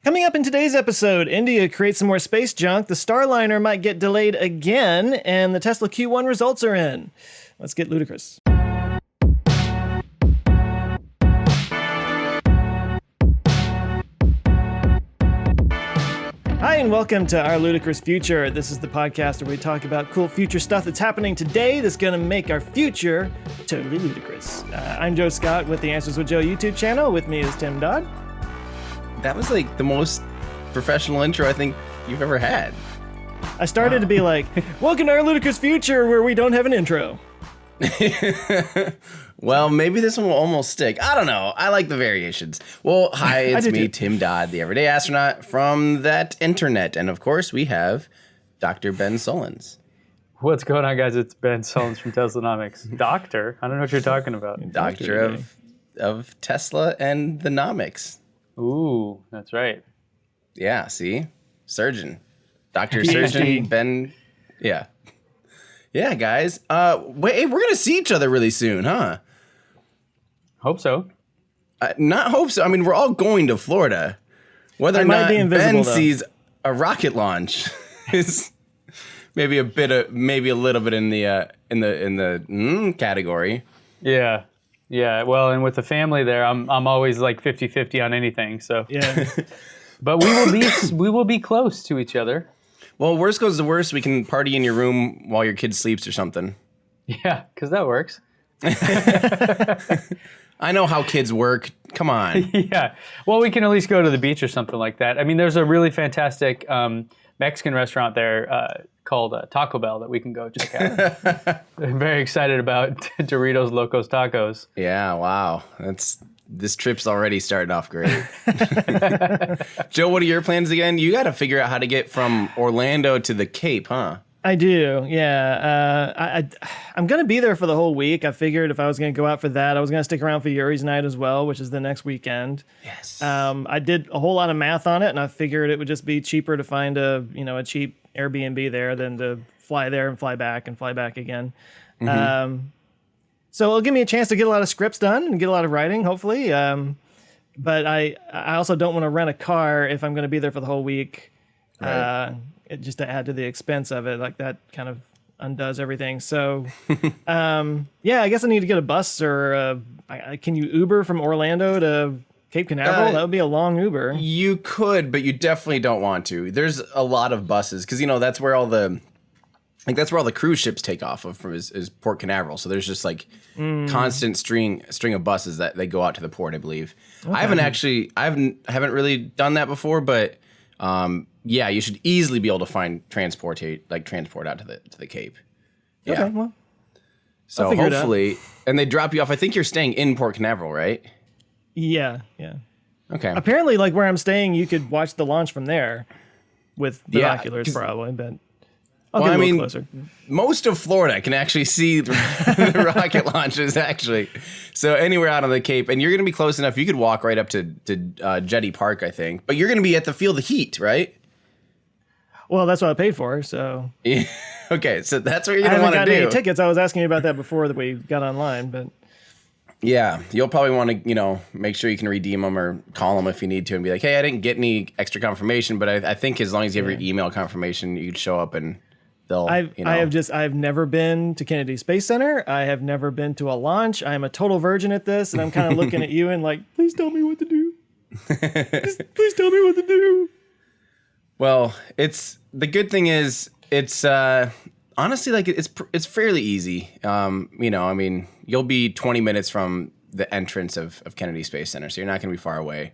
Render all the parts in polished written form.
Coming up in today's episode, India creates some more space junk, the Starliner might get delayed again, and the Tesla Q1 results are in. Let's get ludicrous. Hi, and welcome to Our Ludicrous Future. This is the podcast where we talk about cool future stuff that's happening today that's going to make our future totally ludicrous. I'm Joe Scott with the Answers with Joe YouTube channel. With me is Tim Dodd. That was like the most professional intro I think you've ever had. I started to be like, welcome to Our Ludicrous Future where we don't have an intro. Well, maybe this one will almost stick. I don't know. I like the variations. Well, hi, it's me, Tim Dodd, the Everyday Astronaut from that internet. And of course, we have Dr. Ben Solons. What's going on, guys? It's Ben Solons from Teslanomics. Doctor? I don't know what you're talking about. Doctor of Tesla and the nomics. Ooh, that's right. Yeah, see? Surgeon. Dr. Surgeon Ben. Yeah. Yeah, guys. Wait, we're going to see each other really soon, huh? Hope so. Not hope so. I mean, we're all going to Florida. Whether or not Ben sees a rocket launch is maybe a little bit in the category. Yeah. Yeah. Well, and with the family there, I'm always like 50-50 on anything. So yeah. But we will be close to each other. Well, worst goes to worst, we can party in your room while your kid sleeps or something. Yeah, because that works. I know how kids work. Come on. Yeah. Well, we can at least go to the beach or something like that. I mean, there's a really fantastic Mexican restaurant there called Taco Bell that we can go check out. I'm very excited about Doritos Locos Tacos. Yeah, wow. This trip's already starting off great. Joe, what are your plans again? You got to figure out how to get from Orlando to the Cape, huh? I do, yeah. I'm going to be there for the whole week. I figured if I was going to go out for that, I was going to stick around for Yuri's night as well, which is the next weekend. Yes. I did a whole lot of math on it, and I figured it would just be cheaper to find a cheap Airbnb there than to fly there and fly back again. Mm-hmm. So it'll give me a chance to get a lot of scripts done and get a lot of writing, hopefully. But I also don't want to rent a car if I'm going to be there for the whole week. Right. Just to add to the expense of it, like that kind of undoes everything. So, yeah, I guess I need to get a bus or can you Uber from Orlando to Cape Canaveral? That would be a long Uber. You could, but you definitely don't want to. There's a lot of buses because that's where all the cruise ships take off of from is Port Canaveral. So there's just like constant string of buses that they go out to the port, I believe. Okay. I haven't really done that before, but yeah, you should easily be able to find transport out to the Cape. Yeah. Okay, well, so hopefully, and they drop you off. I think you're staying in Port Canaveral, right? Yeah. Okay. Apparently, like where I'm staying, you could watch the launch from there with binoculars, probably, but. I mean, closer. Most of Florida can actually see the rocket launches, actually. So anywhere out on the Cape, and you're going to be close enough, you could walk right up to Jetty Park, I think. But you're going to be at the Field of Heat, right? Well, that's what I paid for, so. Yeah. Okay, so that's what you're going to want to do. I haven't got any tickets. I was asking you about that before that we got online, but. Yeah, you'll probably want to, make sure you can redeem them or call them if you need to and be like, hey, I didn't get any extra confirmation, but I think as long as you have your email confirmation, you could show up and. I've never been to Kennedy Space Center. I have never been to a launch. I'm a total virgin at this, and I'm kind of looking at you and like, please tell me what to do. Please tell me what to do. Well, the good thing is it's honestly like it's fairly easy. I mean, you'll be 20 minutes from the entrance of Kennedy Space Center, so you're not going to be far away.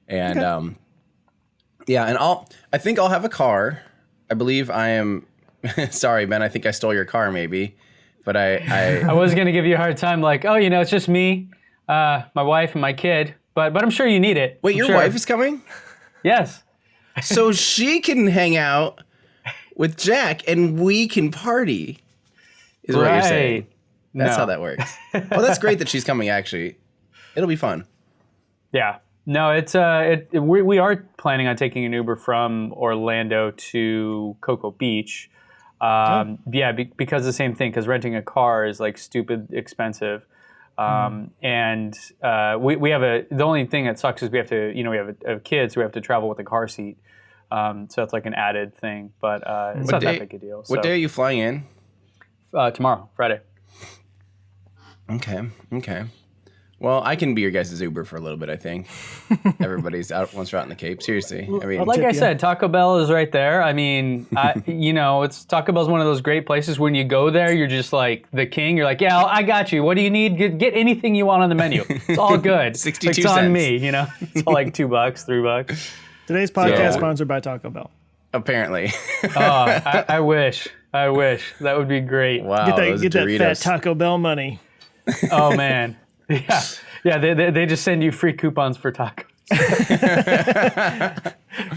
And okay. Yeah, and I think I'll have a car. I believe I am. Sorry, Ben, I think I stole your car maybe, but I was going to give you a hard time like, oh, it's just me, my wife and my kid, but I'm sure you need it. Wait, your wife is coming? Yes. So she can hang out with Jack and we can party is what you're saying. That's how that works. Well, that's great that she's coming actually. It'll be fun. Yeah. No, we are planning on taking an Uber from Orlando to Cocoa Beach. Yeah, because the same thing, because renting a car is like stupid expensive. And we have the only thing that sucks is we have to, we have kids, so we have to travel with a car seat. So that's like an added thing, but it's not that big a deal. What day are you flying in? Tomorrow, Friday. Okay. Well, I can be your guys' Uber for a little bit, I think. Everybody's out once we're out in the Cape. Seriously. I mean, like I said, Taco Bell is right there. I mean, it's Taco Bell's one of those great places. When you go there, you're just like the king. You're like, yeah, I got you. What do you need? Get anything you want on the menu. It's all good. 62 it's cents. on me, It's all like $2, $3. Today's podcast sponsored by Taco Bell. Apparently. I wish. That would be great. Wow. Get that fat Taco Bell money. Oh, man. Yeah. They just send you free coupons for tacos.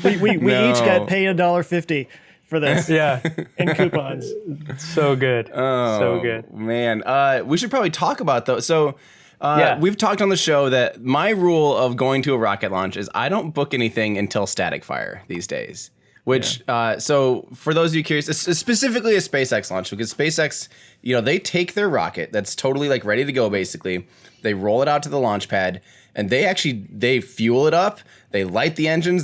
we each got paid $1.50 for this. Yeah. In coupons. So good. So good. Man. We should probably talk about those. So we've talked on the show that my rule of going to a rocket launch is I don't book anything until static fire these days. Which, so for those of you curious, it's specifically a SpaceX launch, because SpaceX, they take their rocket that's totally like ready to go, basically. They roll it out to the launch pad, and they fuel it up. They light the engines.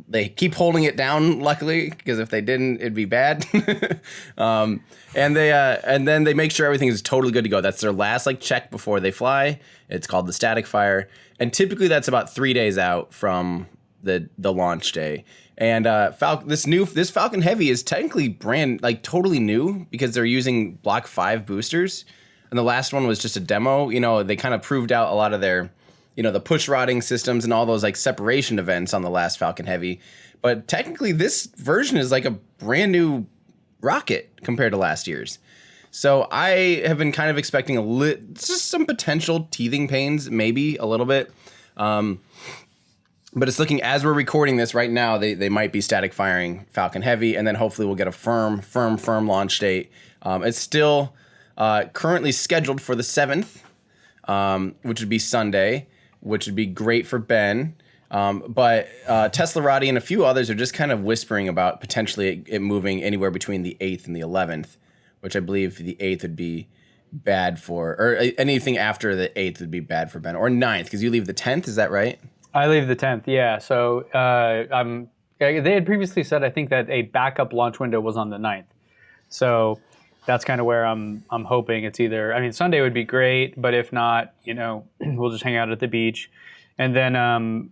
They keep holding it down, luckily, because if they didn't, it'd be bad. And then they make sure everything is totally good to go. That's their last check before they fly. It's called the static fire, and typically that's about 3 days out from the launch day. And this Falcon Heavy is technically totally new, because they're using Block 5 boosters, and the last one was just a demo. They kind of proved out a lot of their, the push rodding systems and all those separation events on the last Falcon Heavy. But technically, this version is like a brand new rocket compared to last year's. So I have been kind of expecting just some potential teething pains, maybe a little bit. But it's looking, as we're recording this right now, they might be static firing Falcon Heavy, and then hopefully we'll get a firm launch date. It's still currently scheduled for the 7th, which would be Sunday, which would be great for Ben. But Tesla Roddy and a few others are just kind of whispering about potentially it moving anywhere between the 8th and the 11th, which I believe the 8th would be bad for, or anything after the 8th would be bad for Ben, or 9th, because you leave the 10th, is that right? I leave the 10th, yeah. So they had previously said, I think, that a backup launch window was on the 9th. So that's kind of where I'm hoping it's either. Sunday would be great, but if not, we'll just hang out at the beach. And then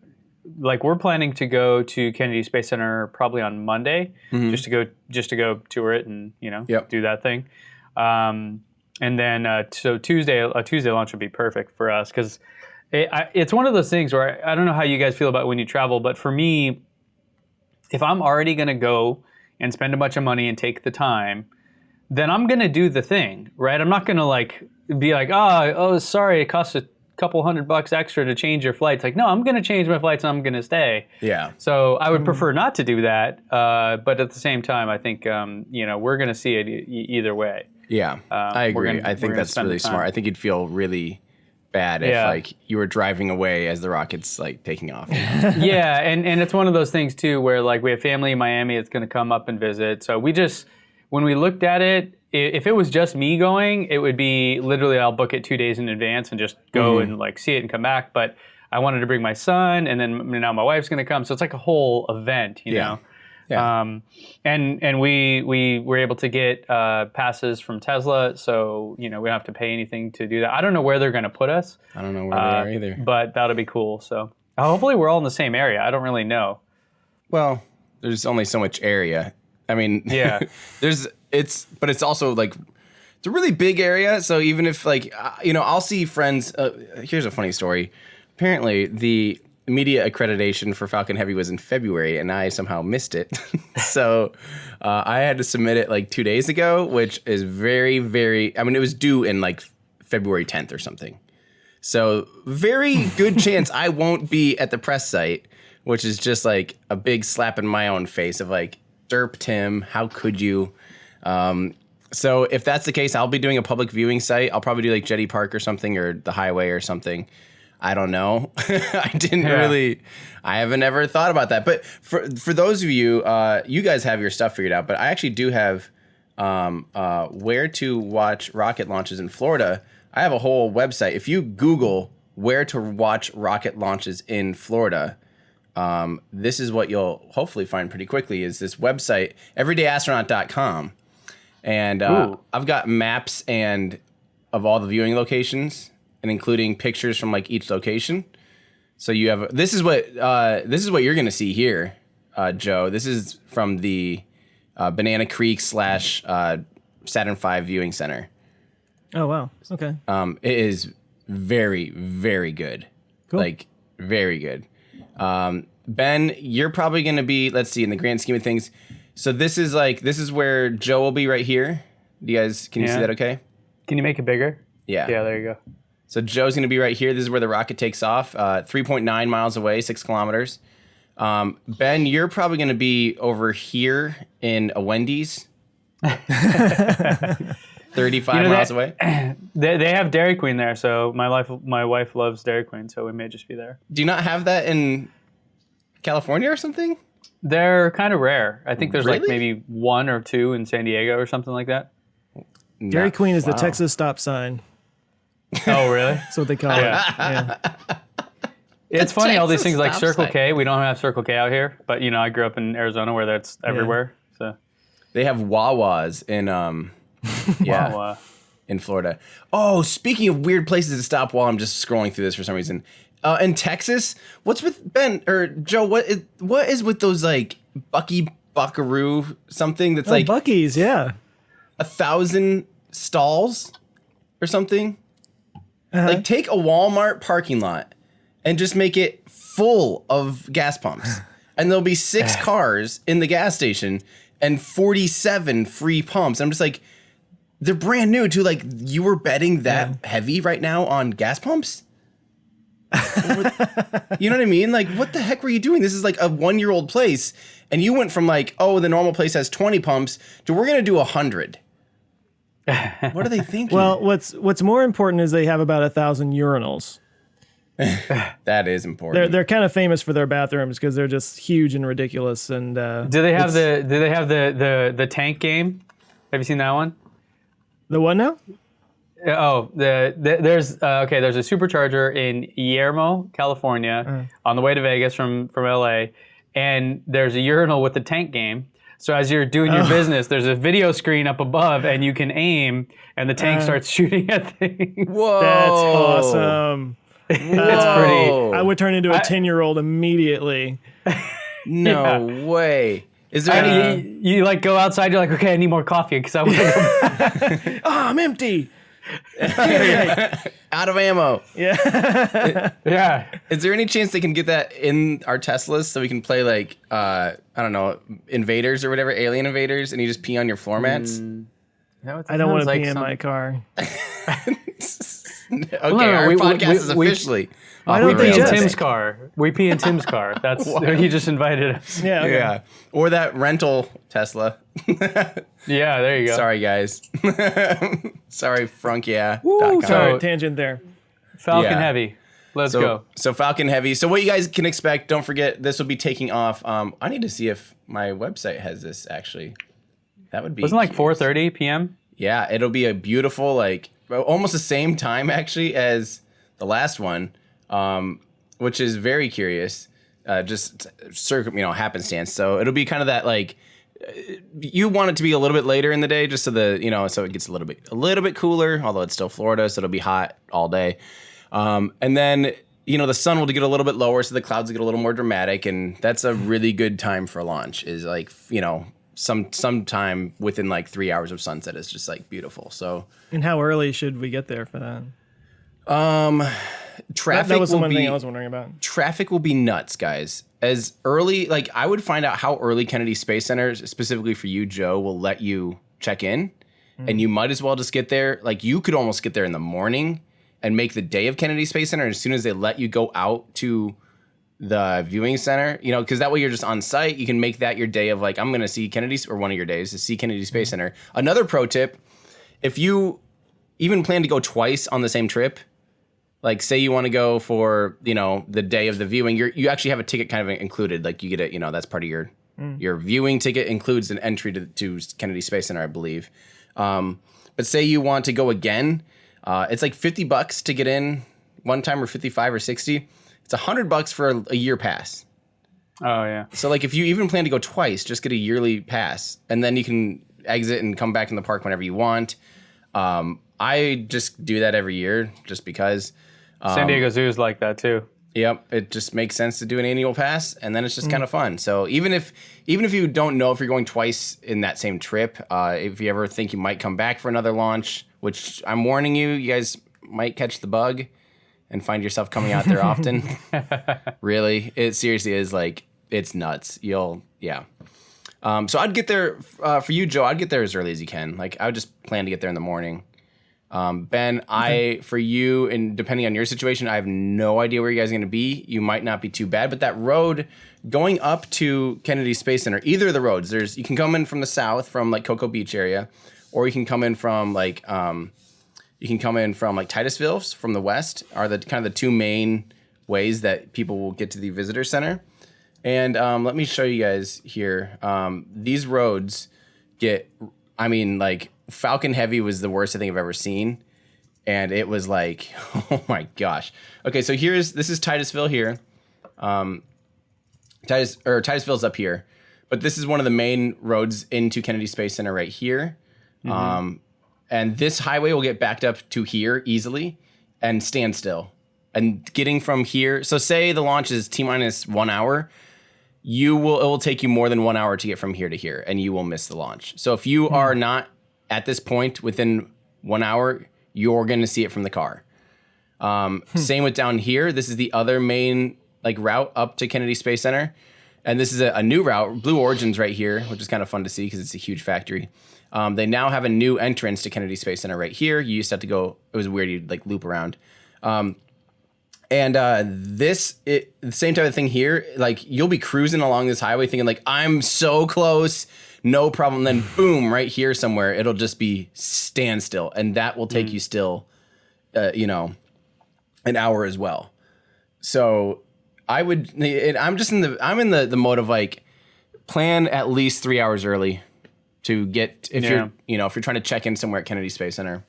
we're planning to go to Kennedy Space Center probably on Monday, just to go tour it and do that thing. And then so Tuesday launch would be perfect for us, because it's one of those things where I don't know how you guys feel about when you travel, but for me, if I'm already going to go and spend a bunch of money and take the time, then I'm going to do the thing, right? I'm not going to be like, oh, sorry, it costs a couple $100 extra to change your flights. No, I'm going to change my flights and I'm going to stay. Yeah. So I would prefer not to do that, but at the same time, I think we're going to see it either way. Yeah, I agree. I think that's really smart. I think you'd feel really bad if you were driving away as the rocket's taking off. Yeah, and it's one of those things too where we have family in Miami that's going to come up and visit. So when we looked at it, if it was just me going, it would be literally I'll book it 2 days in advance and just go and see it and come back. But I wanted to bring my son, and then now my wife's going to come, so it's like a whole event, you know. Yeah. And we were able to get passes from Tesla, so we don't have to pay anything to do that. I don't know where they're going to put us. I don't know where they are either. But that'll be cool. So hopefully we're all in the same area. I don't really know. Well, there's only so much area. Yeah. But it's also it's a really big area. So even if I'll see friends. Here's a funny story. Apparently the media accreditation for Falcon Heavy was in February, and I somehow missed it. So I had to submit it 2 days ago, which is very, very, it was due in February 10th or something. So very good chance I won't be at the press site, which is just a big slap in my own face of derp Tim, how could you? So if that's the case, I'll be doing a public viewing site. I'll probably do Jetty Park or something, or the highway or something. I don't know. I haven't ever thought about that. But for those of you, you guys have your stuff figured out. But I actually do have where to watch rocket launches in Florida I have a whole website. If you Google where to watch rocket launches in Florida, this is what you'll hopefully find pretty quickly is this website, everydayastronaut.com. And I've got maps of all the viewing locations and including pictures from like each location. So you have this is what you're going to see here, Joe. This is from the Banana Creek / Saturn V viewing center. Oh wow. Okay. It is very, very good. Cool. Like very good. Ben, you're probably going to be, let's see, in the grand scheme of things. So this is where Joe will be right here. Can you see that okay? Can you make it bigger? Yeah. Yeah, there you go. So Joe's going to be right here. This is where the rocket takes off, 3.9 miles away, 6 kilometers. Ben, you're probably going to be over here in a Wendy's, 35 miles away. They have Dairy Queen there, so my wife loves Dairy Queen, so we may just be there. Do you not have that in California or something? They're kind of rare. I think there's like Really? maybe 1 or 2 in San Diego or something like that. Dairy Queen is the Texas stop sign. Oh, really? That's what they call it. Yeah. It's funny, all these Texas things like stop Circle sign. K. We don't have Circle K out here, but I grew up in Arizona where that's everywhere. So They have Wawas in wow, in Florida. Oh, speaking of weird places to stop while I'm just scrolling through this for some reason. In Texas, what's with Ben or Joe? What is with those like Buckaroo something that's like Buc-ee's, yeah. 1,000 stalls or something? Like take a Walmart parking lot and just make it full of gas pumps, and there'll be 6 cars in the gas station and 47 free pumps. I'm just like, they're brand new too. Like you were betting that heavy right now on gas pumps. You know what I mean? Like, what the heck were you doing? This is like a 1-year-old place, and you went from like, oh, the normal place has 20 pumps to we're gonna do 100. What are they thinking? Well, what's more important is they have about 1,000 urinals. That is important. They're kind of famous for their bathrooms because they're just huge and ridiculous. And do they have the tank game? Have you seen that one? the what now? Oh, there's there's a supercharger in Yermo, California, on the way to Vegas from LA, and there's a urinal with the tank game. So as you're doing your business, there's a video screen up above, and you can aim, and the tank starts shooting at things. Whoa, That's awesome. It's pretty. I would turn into a 10-year-old immediately. No way. Is there any? You like go outside. You're like, okay, I need more coffee because I want to go. Oh, I'm empty. Out of ammo. Yeah. Yeah. Is there any chance they can get that in our Teslas so we can play like I don't know, invaders or whatever, alien invaders, and you just pee on your floor mats? I don't want to pee in my car. Okay, our podcast is officially. Why don't We they pee in just? Tim's car. We pee in Tim's car. That's he just invited us. Yeah. Okay. Yeah, or that rental Tesla. Yeah, there you go. Sorry, guys. Sorry, Frunk. Yeah. Woo, sorry, So- tangent there. Falcon Yeah. Heavy. Let's go. So Falcon Heavy. So what you guys can expect, don't forget, this will be taking off. I need to see if my website has this actually. That would be. Wasn't it like curious. 4:30 p.m.? Yeah, it'll be a beautiful, like, almost the same time actually as the last one, which is very curious. Just happenstance. So it'll be kind of that like. You want it to be a little bit later in the day, just so so it gets a little bit cooler. Although it's still Florida, so it'll be hot all day. And then the sun will get a little bit lower, so the clouds will get a little more dramatic, and that's a really good time for launch. Is like sometime within like 3 hours of sunset is just like beautiful. So And how early should we get there for that? traffic That was the will one be thing I was wondering about. traffic will be nuts, guys. As early, like I would find out how early Kennedy Space Center, specifically for you, Joe, will let you check in, and you might as well just get there. Like you could almost get there in the morning and make the day of Kennedy Space Center. And as soon as they let you go out to the viewing center, because that way you're just on site. You can make that your day of like, I'm going to see Kennedy, or one of your days to see Kennedy Space Center. Another pro tip, if you even plan to go twice on the same trip, like say you want to go for, the day of the viewing, you actually have a ticket kind of included. Like you get it, that's part of your viewing ticket includes an entry to Kennedy Space Center, I believe. But say you want to go again, It's like $50 to get in one time, or 55 or 60. It's $100 for a year pass. Oh yeah. So like if you even plan to go twice, just get a yearly pass, and then you can exit and come back in the park whenever you want. I just do that every year just because. San Diego Zoo is like that too. Yep, it just makes sense to do an annual pass, and then it's just kind of fun. So even if you don't know if you're going twice in that same trip, if you ever think you might come back for another launch, which I'm warning you, you guys might catch the bug and find yourself coming out there often. Really, it seriously is like, it's nuts. So I'd get there for you, Joe. I'd get there as early as you can. Like I would just plan to get there in the morning. Ben, for you, and depending on your situation, I have no idea where you guys are going to be. You might not be too bad, but that road going up to Kennedy Space Center, either of the roads, you can come in from the south from like Cocoa Beach area, or you can come in from like Titusville from the west, are the kind of the two main ways that people will get to the visitor center. And let me show you guys here. These roads like Falcon Heavy was the worst I think I've ever seen. And it was like, oh my gosh. Okay, so this is Titusville here. Titusville's up here. But this is one of the main roads into Kennedy Space Center right here. Mm-hmm. And this highway will get backed up to here easily and stand still. And getting from here, so say the launch is T-minus 1 hour, it will take you more than 1 hour to get from here to here, and you will miss the launch. So if you are not at this point within 1 hour, you're going to see it from the car. Same with down here. This is the other main route up to Kennedy Space Center. And this is a new route, Blue Origin's right here, which is kind of fun to see because it's a huge factory. They now have a new entrance to Kennedy Space Center right here. You used to have to go, it was weird, you'd loop around. The same type of thing here, you'll be cruising along this highway thinking I'm so close, no problem. Then boom, right here somewhere, it'll just be standstill, and that will take you still, an hour as well. So I'm in the mode of plan at least 3 hours early to get, if you're trying to check in somewhere at Kennedy Space Center.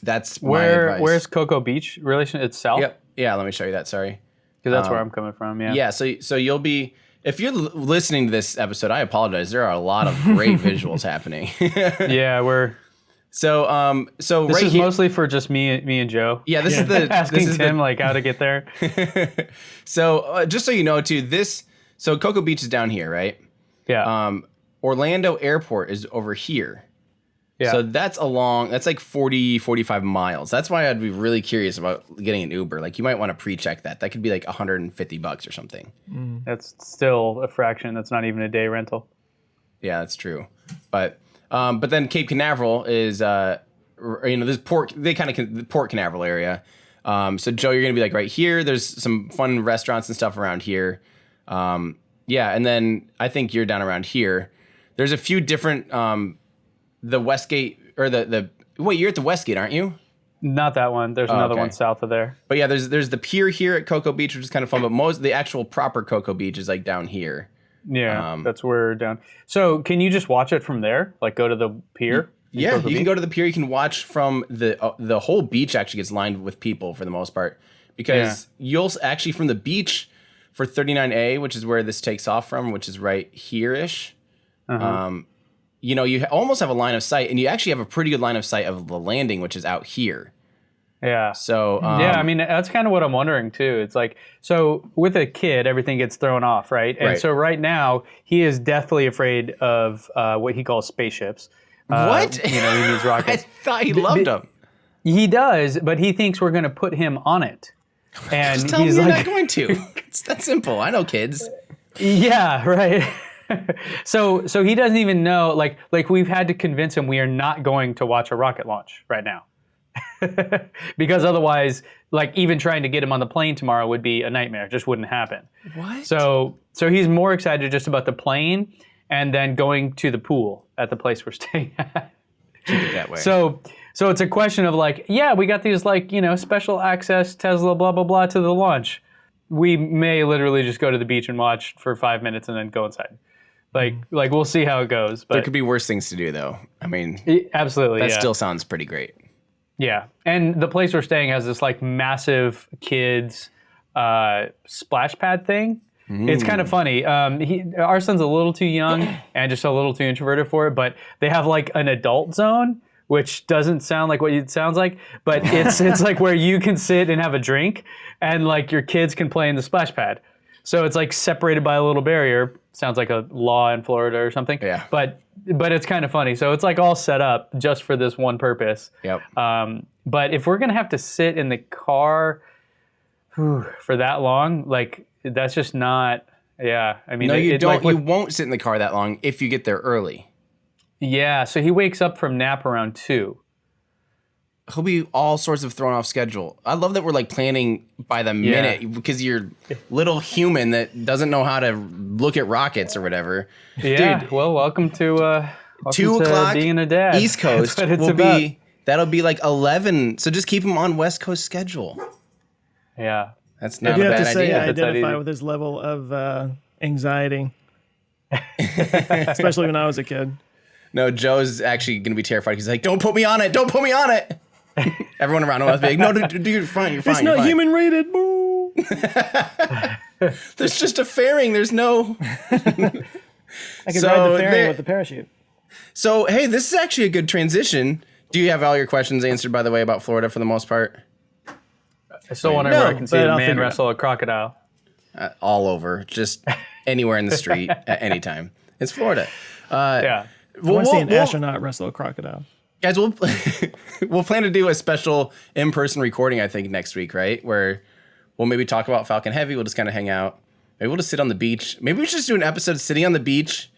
That's my advice. Where's Cocoa Beach relation? It's south? Yep. Yeah, let me show you that. Sorry. Because that's where I'm coming from. Yeah. Yeah. So you'll be, if you're listening to this episode, I apologize. There are a lot of great visuals happening. Yeah, So this is mostly for just me and Joe. Yeah, this is the asking Tim how to get there. So just so you know, too, so Cocoa Beach is down here, right? Yeah. Orlando Airport is over here. Yeah. So that's 40, 45 miles. That's why I'd be really curious about getting an Uber. You might want to pre-check that. That could be $150 or something. That's still a fraction. That's not even a day rental. Yeah, that's true. But then Cape Canaveral is, this Port Canaveral area. So Joe, you're going to be right here. There's some fun restaurants and stuff around here. And then I think you're down around here. There's a few different, the Westgate, or wait, you're at the Westgate, aren't you? Not that one. There's another one south of there. But yeah, there's the pier here at Cocoa Beach, which is kind of fun. But most the actual proper Cocoa Beach is down here. Yeah, that's where we're down. So can you just watch it from there? Go to the pier? Yeah, you can go to the pier. You can watch from the whole beach. Actually gets lined with people for the most part, because you'll actually, from the beach for 39A, which is where this takes off from, which is right here-ish. You almost have a line of sight, and you actually have a pretty good line of sight of the landing, which is out here. Yeah. So that's kind of what I'm wondering too. It's so with a kid, everything gets thrown off, right? And so right now he is deathly afraid of what he calls spaceships. What? He needs rockets. I thought he loved them. He does, but he thinks we're going to put him on it. And just tell he's him you're not going to. It's that simple. I know kids. Yeah. Right. So he doesn't even know. We've had to convince him we are not going to watch a rocket launch right now. Because otherwise, even trying to get him on the plane tomorrow would be a nightmare. It just wouldn't happen. What? So he's more excited just about the plane and then going to the pool at the place we're staying at. Keep it that way. So it's a question of we got these special access Tesla blah blah blah to the launch. We may literally just go to the beach and watch for 5 minutes and then go inside. We'll see how it goes. But there could be worse things to do, though. I mean, absolutely, that still sounds pretty great. Yeah, and the place we're staying has this like massive kids splash pad thing. It's kind of funny. Our son's a little too young and just a little too introverted for it, but they have like an adult zone, which doesn't sound like what it sounds like, but it's like where you can sit and have a drink, and like your kids can play in the splash pad. So it's like separated by a little barrier. Sounds like a law in Florida or something. Yeah. But it's kind of funny. So it's like all set up just for this one purpose. Yep. But if we're gonna have to sit in the car for that long, like that's just not. Yeah. I mean, No, you don't. Like you won't sit in the car that long if you get there early. Yeah. So he wakes up from nap around 2. He'll be all sorts of thrown off schedule. I love that we're like planning by the minute because you're little human that doesn't know how to look at rockets or whatever. Yeah. Dude, Well, welcome to 2 o'clock being a dad. East Coast That's what it's will about. be. That'll be like 11. So just keep him on West Coast schedule. Yeah. That's I not do a have bad to say, idea. I That's not identify easy. with his level of anxiety, especially when I was a kid. No, Joe's actually going to be terrified. He's like, "Don't put me on it! Don't put me on it!" Everyone around him was big. No, dude, you're fine. You're fine. It's you're not fine. human rated. Boo. There's just a fairing. There's no. I could So ride the there- fairing with the parachute. So hey, this is actually a good transition. Do you have all your questions answered, by the way, about Florida for the most part? I still wonder No, where I can see but a I'll man figure it out. wrestle a crocodile. All over, just anywhere in the street at any time. It's Florida. Yeah. I want to see an astronaut wrestle a crocodile. Guys, we'll plan to do a special in-person recording, I think, next week, right? Where we'll maybe talk about Falcon Heavy. We'll just kind of hang out. Maybe we'll just sit on the beach. Maybe we should just do an episode sitting on the beach,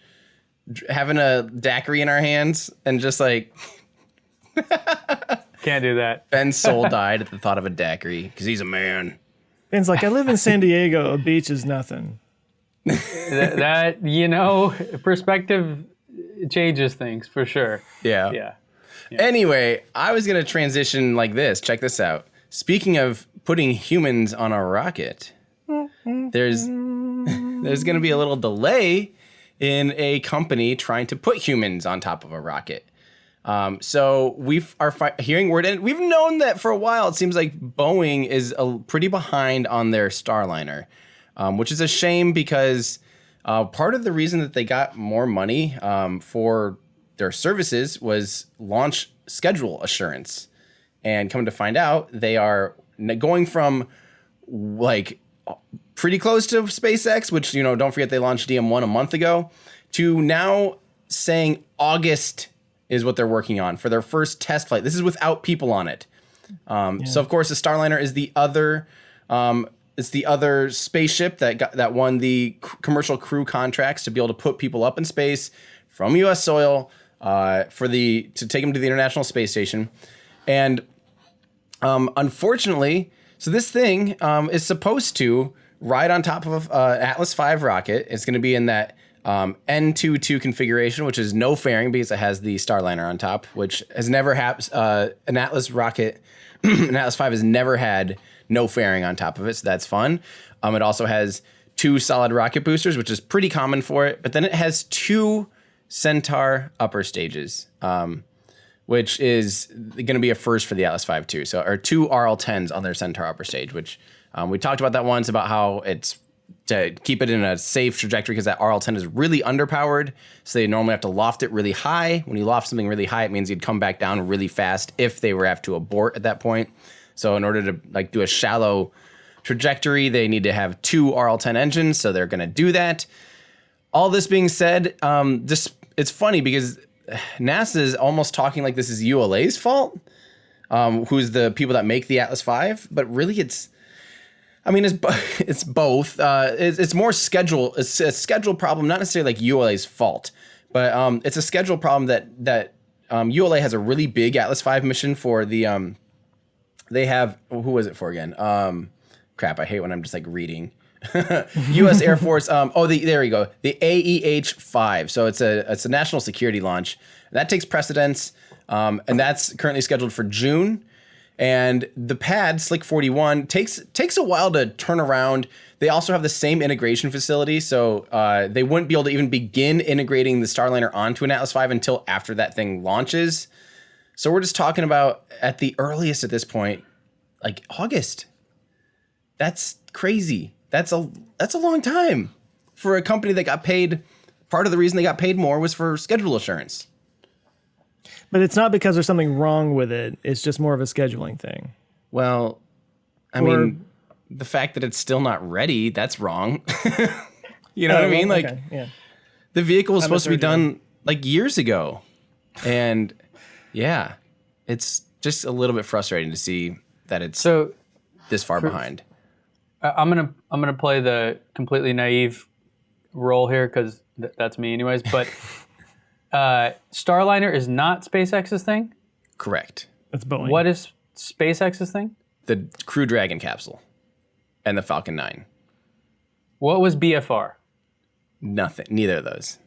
having a daiquiri in our hands, and just like Can't do that. Ben's soul died at the thought of a daiquiri because he's a man. Ben's like, I live in San Diego. A beach is nothing. that perspective changes things for sure. Yeah. Yeah. Anyway, I was going to transition like this. Check this out. Speaking of putting humans on a rocket, there's going to be a little delay in a company trying to put humans on top of a rocket. So we are hearing word, and we've known that for a while. It seems like Boeing is pretty behind on their Starliner, which is a shame because part of the reason that they got more money for their services was launch schedule assurance. And come to find out, they are going from like pretty close to SpaceX, which, don't forget they launched DM1 a month ago, to now saying August is what they're working on for their first test flight. This is without people on it. So of course the Starliner is the other it's the other spaceship that won the commercial crew contracts to be able to put people up in space from US soil to take them to the International Space Station. And unfortunately, so this thing is supposed to ride on top of an Atlas V rocket. It's going to be in that N22 configuration, which is no fairing because it has the Starliner on top, which has never had an Atlas rocket. An Atlas V has never had no fairing on top of it, so that's fun. It also has 2 solid rocket boosters, which is pretty common for it. But then it has 2 Centaur upper stages, which is going to be a first for the Atlas V too. So, or 2 RL-10s on their Centaur upper stage, which we talked about that once about how it's to keep it in a safe trajectory because that RL-10 is really underpowered. So they normally have to loft it really high. When you loft something really high, it means you'd come back down really fast if they were have to abort at that point. So in order to like do a shallow trajectory, they need to have 2 RL-10 engines. So they're going to do that. All this being said, it's funny because NASA is almost talking like this is ULA's fault, who's the people that make the Atlas V, but really it's both. It's more schedule. It's a schedule problem, not necessarily like ULA's fault, but it's a schedule problem that ULA has a really big Atlas V mission for the. They have who was it for again? Crap! I hate when I'm just like reading. U.S. Air Force. There you go. The AEH-5. So it's a national security launch. That takes precedence, and that's currently scheduled for June. And the pad, Slick 41, takes a while to turn around. They also have the same integration facility, so they wouldn't be able to even begin integrating the Starliner onto an Atlas V until after that thing launches. So we're just talking about at the earliest at this point, like August. That's crazy. That's a long time for a company that got paid. Part of the reason they got paid more was for schedule assurance. But it's not because there's something wrong with it. It's just more of a scheduling thing. Well, I mean, the fact that it's still not ready, that's wrong. You know what I mean? Like, okay, yeah. the vehicle was supposed to be done like years ago. And yeah, it's just a little bit frustrating to see that it's this far behind. I'm gonna play the completely naive role here because that's me anyways. But Starliner is not SpaceX's thing. Correct. That's Boeing. What is SpaceX's thing? The Crew Dragon capsule and the Falcon 9. What was BFR? Nothing. Neither of those.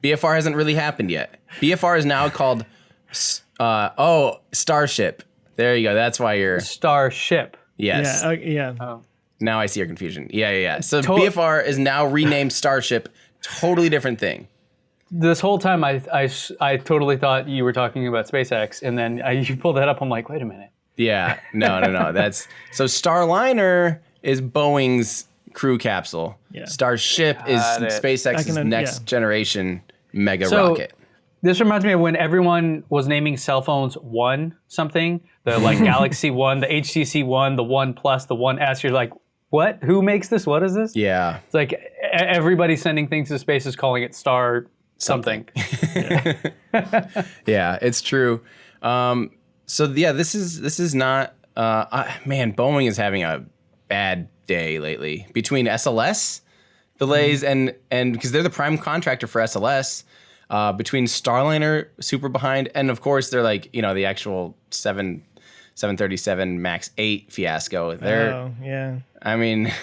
BFR hasn't really happened yet. BFR is now called Starship. There you go. That's why you're Starship. Yes. Yeah. Yeah. Oh. Now I see your confusion. Yeah. So BFR is now renamed Starship. Totally different thing. This whole time I totally thought you were talking about SpaceX, and then you pulled that up. I'm like, wait a minute. Yeah. No. That's so Starliner is Boeing's crew capsule. Yeah. Starship is SpaceX's next generation mega rocket. This reminds me of when everyone was naming cell phones One something, the like Galaxy One, the HTC One, the One Plus, the One S. You're like, what? Who makes this? What is this? Yeah. It's like everybody sending things to space is calling it Star something. Yeah, it's true. So yeah, this is not. Man, Boeing is having a bad day lately between SLS delays and because they're the prime contractor for SLS. Between Starliner super behind, and of course they're like, you know, the actual 737 MAX 8 fiasco. I mean,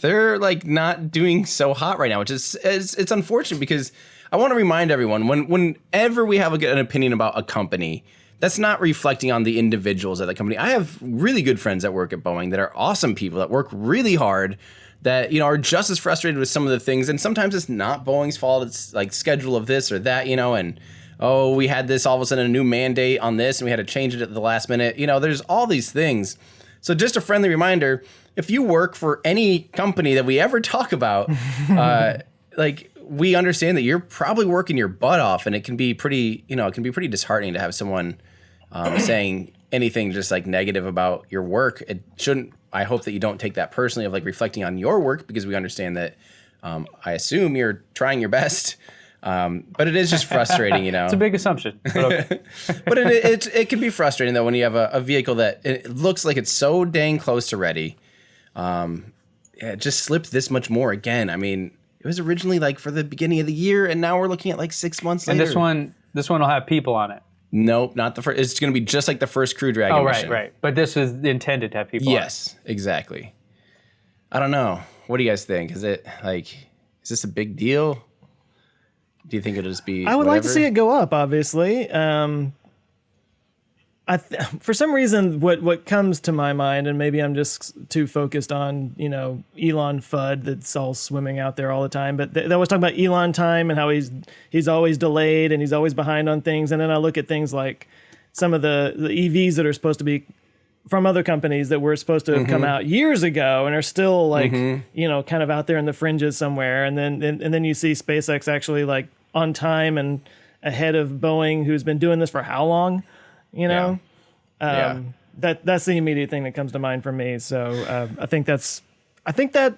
they're like not doing so hot right now, which is it's unfortunate because I want to remind everyone whenever we have an opinion about a company, that's not reflecting on the individuals at the company. I have really good friends that work at Boeing that are awesome people that work really hard, that, you know, are just as frustrated with some of the things. And sometimes it's not Boeing's fault. It's like schedule of this or that, you know, and, oh, we had this all of a sudden a new mandate on this and we had to change it at the last minute. You know, there's all these things. So just a friendly reminder, if you work for any company that we ever talk about, like, we understand that you're probably working your butt off, and it can be pretty, you know, it can be pretty disheartening to have someone saying anything just like negative about your work. It shouldn't. I hope that you don't take that personally of like reflecting on your work, because we understand that I assume you're trying your best, but it is just frustrating, you know. It's a big assumption. But, okay. But it can be frustrating though when you have a vehicle that it looks like it's so dang close to ready. It just slipped this much more again. I mean, it was originally like for the beginning of the year, and now we're looking at like 6 months later. And this one will have people on it. Nope, not the first. It's going to be just like the first Crew Dragon mission. Right. But this is intended to have people on it. Yes, exactly. I don't know. What do you guys think? Is it like, is this a big deal? Do you think it'll just be I would like to see it go up, obviously. For some reason, what comes to my mind, and maybe I'm just too focused on, you know, Elon FUD that's all swimming out there all the time, but they always talk about Elon time and how he's always delayed and he's always behind on things. And then I look at things like some of the EVs that are supposed to be from other companies that were supposed to have come out years ago and are still like, you know, kind of out there in the fringes somewhere. And then you see SpaceX actually like on time and ahead of Boeing, who's been doing this for how long? You know, that's the immediate thing that comes to mind for me. So I think that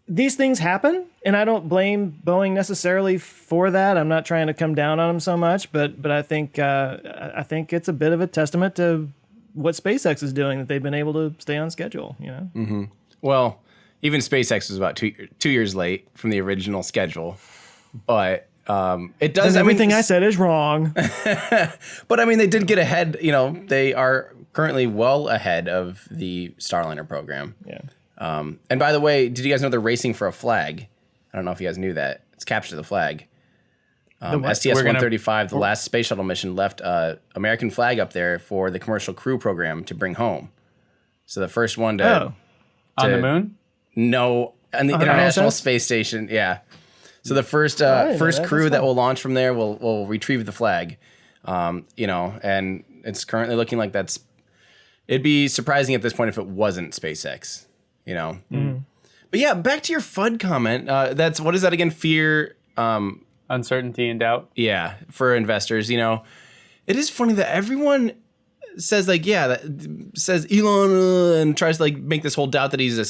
these things happen, and I don't blame Boeing necessarily for that. I'm not trying to come down on them so much, but I think it's a bit of a testament to what SpaceX is doing, that they've been able to stay on schedule. You know. Mm-hmm. Well, even SpaceX was about 2 years late from the original schedule, but. It does. Everything I said is wrong. But I mean, they did get ahead. You know, they are currently well ahead of the Starliner program. Yeah. And by the way, did you guys know they're racing for a flag? I don't know if you guys knew that. It's Capture the Flag. STS-135, the last space shuttle mission, left American flag up there for the commercial crew program to bring home. So the first one to on the moon? No, on the International Space Station. Yeah. So the first crew that will launch from there will retrieve the flag. And it's currently looking like it'd be surprising at this point if it wasn't SpaceX, But yeah, back to your FUD comment. What is that again? Fear, uncertainty and doubt. Yeah, for investors, it is funny that everyone says says Elon and tries to make this whole doubt that he's a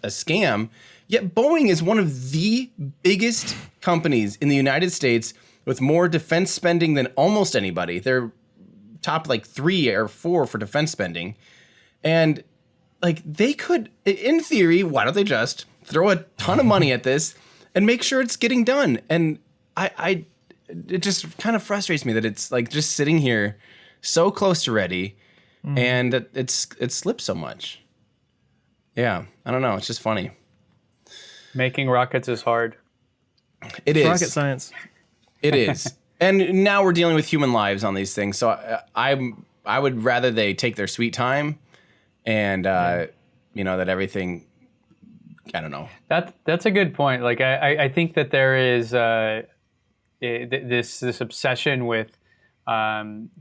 scam. Yet Boeing is one of the biggest companies in the United States with more defense spending than almost anybody. They're top 3 or 4 for defense spending. And they could, in theory, why don't they just throw a ton of money at this and make sure it's getting done? And it just kind of frustrates me that it's just sitting here so close to ready and that it slipped so much. Yeah, I don't know. It's just funny. Making rockets is hard. It's rocket science. It is. And now we're dealing with human lives on these things. So I would rather they take their sweet time and, that everything, I don't know. That's a good point. I think that there is this obsession with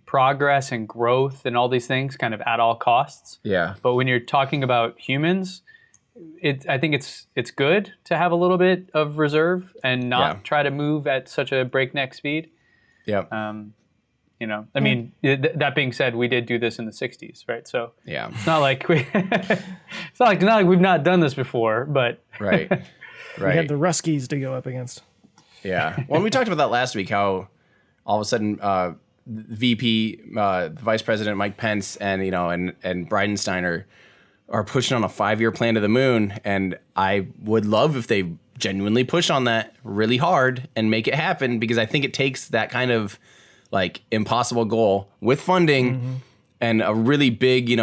progress and growth and all these things kind of at all costs. Yeah. But when you're talking about humans, I think it's good to have a little bit of reserve and not try to move at such a breakneck speed. Yep. I mean, that being said, we did do this in the 60s, right? So yeah, it's not like it's not like we've not done this before, but right. We had the Ruskies to go up against. Yeah. Well, we talked about that last week, how all of a sudden VP, Vice President Mike Pence and Bridenstine are pushing on a 5-year plan to the moon. And I would love if they genuinely push on that really hard and make it happen, because I think it takes that kind of impossible goal with funding and a really big,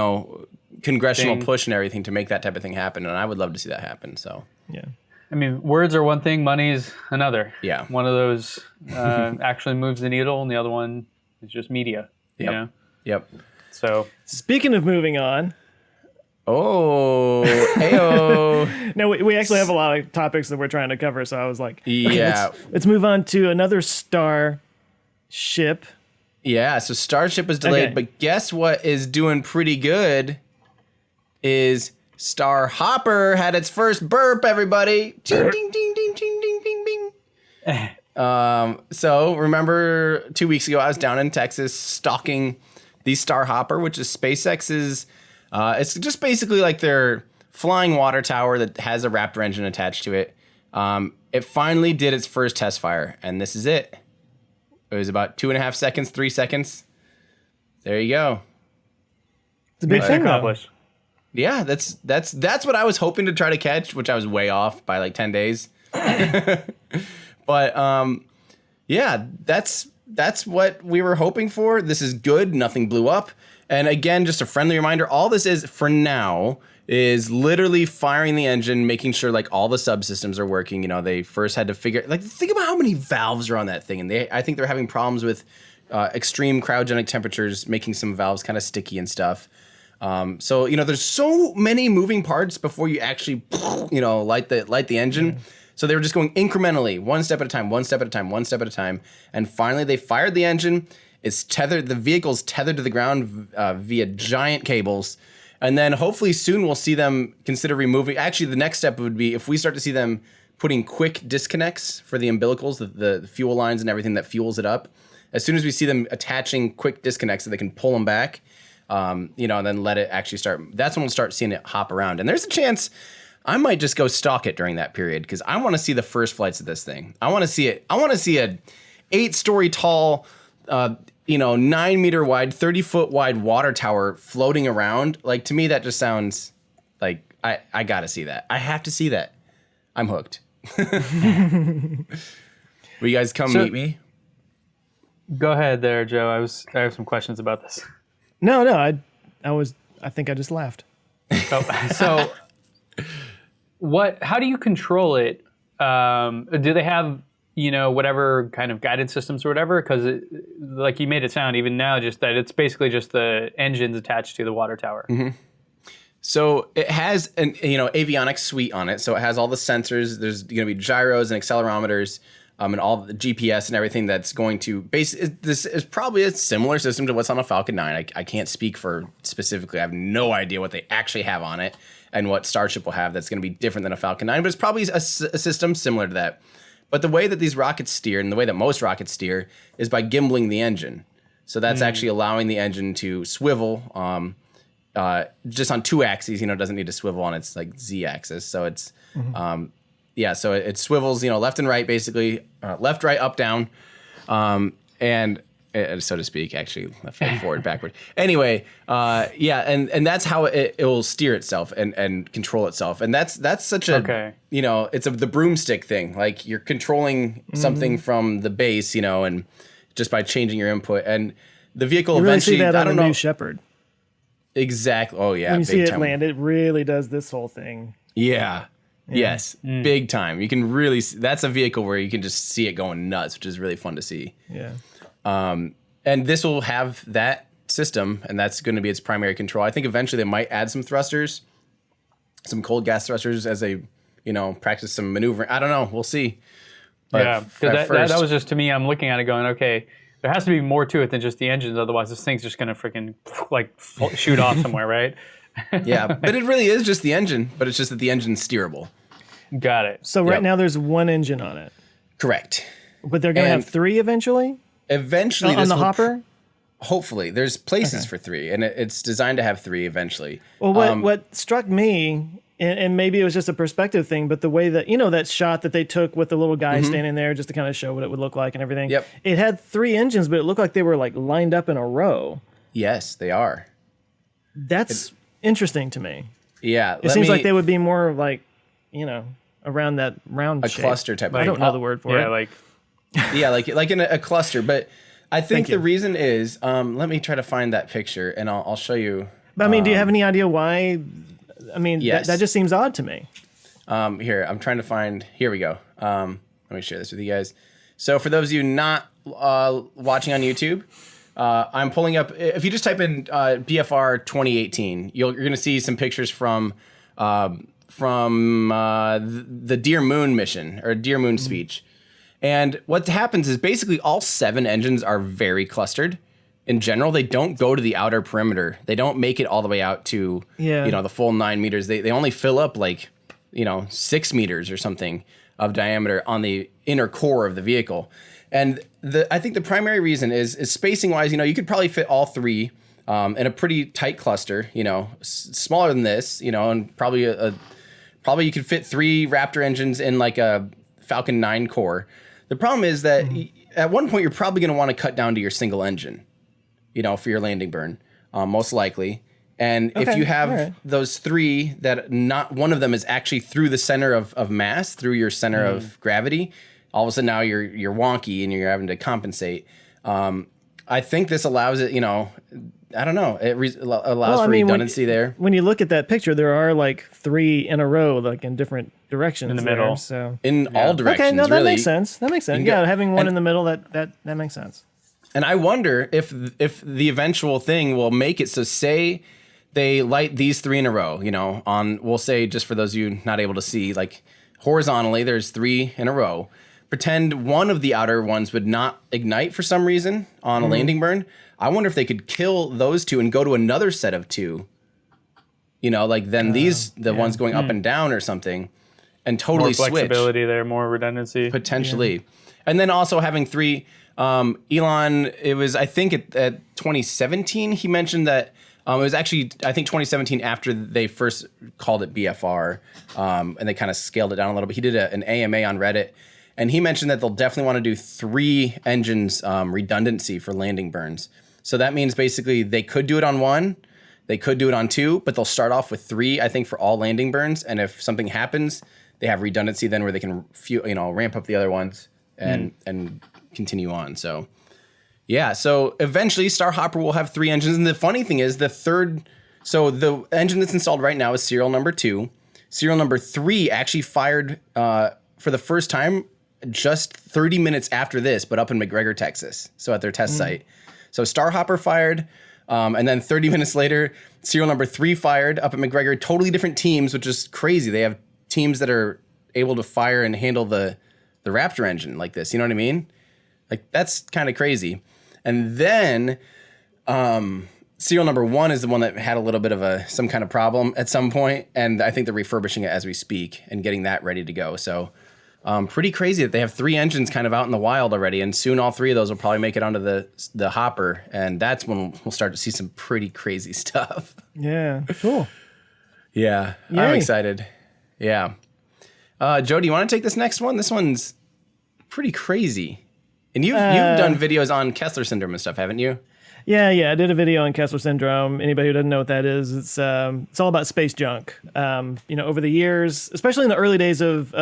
congressional push and everything to make that type of thing happen. And I would love to see that happen. So, yeah. I mean, words are one thing, money's another. Yeah. One of those actually moves the needle, and the other one is just media. Yep. Yep. So, speaking of moving on. Oh, heyo. No, we actually have a lot of topics that we're trying to cover. So I was like, yeah, let's move on to another Starship. Yeah, so Starship was delayed, but guess what is doing pretty good is Star Hopper had its first burp, everybody. Ding, ding, ding, ding, ding, ding, ding, ding. So remember 2 weeks ago, I was down in Texas stalking the Star Hopper, which is SpaceX's, it's just basically like their flying water tower that has a Raptor engine attached to it. It finally did its first test fire, and this is it. It was about 2.5 seconds, 3 seconds. There you go. It's a big thing, accomplished. Yeah, that's what I was hoping to try to catch, which I was way off by 10 days. But yeah, that's what we were hoping for. This is good. Nothing blew up. And again, just a friendly reminder, all this is for now is literally firing the engine, making sure all the subsystems are working. They first had to figure, think about how many valves are on that thing. And I think they're having problems with extreme cryogenic temperatures, making some valves kind of sticky and stuff. So, there's so many moving parts before you actually, light the engine. So they were just going incrementally, one step at a time, one step at a time, one step at a time. And finally they fired the engine. It's tethered, the vehicle's tethered to the ground via giant cables. And then hopefully soon we'll see them consider removing. Actually, the next step would be if we start to see them putting quick disconnects for the umbilicals, the fuel lines and everything that fuels it up. As soon as we see them attaching quick disconnects so they can pull them back, and then let it actually start. That's when we'll start seeing it hop around. And there's a chance I might just go stalk it during that period because I want to see the first flights of this thing. I want to see it. I want to see a 8-story tall, 9-meter wide, 30-foot wide water tower floating around. To me, that just sounds like I got to see that. I have to see that. I'm hooked. Will you guys come meet me? Go ahead there, Joe. I have some questions about this. No, I think I just laughed. So how do you control it? Do they have, whatever kind of guidance systems or whatever? Because you made it sound even now just that it's basically just the engines attached to the water tower. Mm-hmm. So it has an avionics suite on it. So it has all the sensors. There's going to be gyros and accelerometers. and all the GPS and everything that's going to this is probably a similar system to what's on a Falcon 9. I can't speak for specifically. I have no idea what they actually have on it and what Starship will have that's going to be different than a Falcon 9, but it's probably a system similar to that. But the way that these rockets steer, and the way that most rockets steer, is by gimbaling the engine. So that's actually allowing the engine to swivel just on 2 axes. It doesn't need to swivel on its like Z axis. So it's so it swivels, left and right, basically, left, right, up, down, and so to speak, actually, left, right, forward, backward. Anyway, and that's how it will steer itself and control itself, and that's such a it's the broomstick thing. Like you're controlling something from the base, and just by changing your input, and the vehicle you really eventually. See that I don't know. New Shepard. Exactly. Oh yeah. When you see it time. land, it really does this whole thing. Yeah. Yes, big time. You can really that's a vehicle where you can just see it going nuts, which is really fun to see. Yeah. And this will have that system, and that's going to be its primary control. I think eventually they might add some thrusters, some cold gas thrusters as they, practice some maneuvering. I don't know. We'll see. But that was just, to me, I'm looking at it going, okay, there has to be more to it than just the engines. Otherwise, this thing's just going to freaking shoot off somewhere, right? Yeah, but it really is just the engine, but it's just that the engine's steerable. Got it. So right now there's 1 engine on it. Correct. But they're going to have 3 eventually? Eventually. On the hopper? Hopefully. There's places for 3, and it's designed to have 3 eventually. Well, what struck me, and maybe it was just a perspective thing, but the way that, that shot that they took with the little guy standing there just to kind of show what it would look like and everything. Yep. It had 3 engines, but it looked like they were like lined up in a row. Yes, they are. That's interesting to me. Yeah. It seems like they would be more like, around that round shape. Cluster type of I don't know the word for it. Like in a cluster. But I think the reason is, let me try to find that picture and I'll show you. But I mean, do you have any idea why? I mean, yes. that just seems odd to me. Here, I'm trying to find, here we go. Let me share this with you guys. So for those of you not watching on YouTube, I'm pulling up, if you just type in BFR 2018, you're going to see some pictures from the Dear Moon mission or Dear Moon speech. And what happens is basically all 7 engines are very clustered. In general, they don't go to the outer perimeter. They don't make it all the way out to, the full 9 meters. They only fill up 6 meters or something of diameter on the inner core of the vehicle. And I think the primary reason is spacing wise, you could probably fit all 3 in a pretty tight cluster, smaller than this, and probably you could fit 3 Raptor engines in like a Falcon 9 core. The problem is that at one point you're probably going to want to cut down to your single engine, for your landing burn, most likely. And if you have those 3 that not one of them is actually through the center of mass, through your center of gravity, all of a sudden now you're wonky and you're having to compensate. I think this allows it, I don't know. It allows for redundancy there. When you look at that picture, there are like 3 in a row, like in different directions. In the middle. So in all directions. Okay, no, that really. makes sense. That makes sense. Yeah, having one in the middle, that makes sense. And I wonder if the eventual thing will make it so, say they light these 3 in a row, we'll say, just for those of you not able to see, like horizontally, there's 3 in a row. Pretend one of the outer ones would not ignite for some reason on a landing burn. I wonder if they could kill those 2 and go to another set of 2. Then the ones going up and down or something, and totally more flexibility switch. there, more redundancy. Potentially. Yeah. And then also having 3, Elon, it was, I think at 2017, he mentioned that it was actually, I think 2017 after they first called it BFR, and they kind of scaled it down a little bit. He did an AMA on Reddit, and he mentioned that they'll definitely want to do 3 engines redundancy for landing burns. So that means basically they could do it on 1, they could do it on 2, but they'll start off with 3, I think, for all landing burns. And if something happens, they have redundancy then where they can ramp up the other ones and continue on. So yeah, so eventually Starhopper will have 3 engines. And the funny thing is so the engine that's installed right now is serial number 2. Serial number 3 actually fired for the first time just 30 minutes after this, but up in McGregor, Texas. So at their test site. So Starhopper fired, and then 30 minutes later, serial number 3 fired up at McGregor. Totally different teams, which is crazy. They have teams that are able to fire and handle the the Raptor engine like this. You know what I mean? Like, that's kind of crazy. And then serial number 1 is the one that had a little bit of some kind of problem at some point, and I think they're refurbishing it as we speak and getting that ready to go. So pretty crazy that they have 3 engines kind of out in the wild already, and soon all 3 of those will probably make it onto the hopper, and that's when we'll start to see some pretty crazy stuff. Yeah, cool. Yeah, Yay. I'm excited. Yeah. Joe, do you want to take this next one? This one's pretty crazy. And you've done videos on Kessler syndrome and stuff, haven't you? Yeah. I did a video on Kessler syndrome. Anybody who doesn't know what that is, it's all about space junk. Over the years, especially in the early days of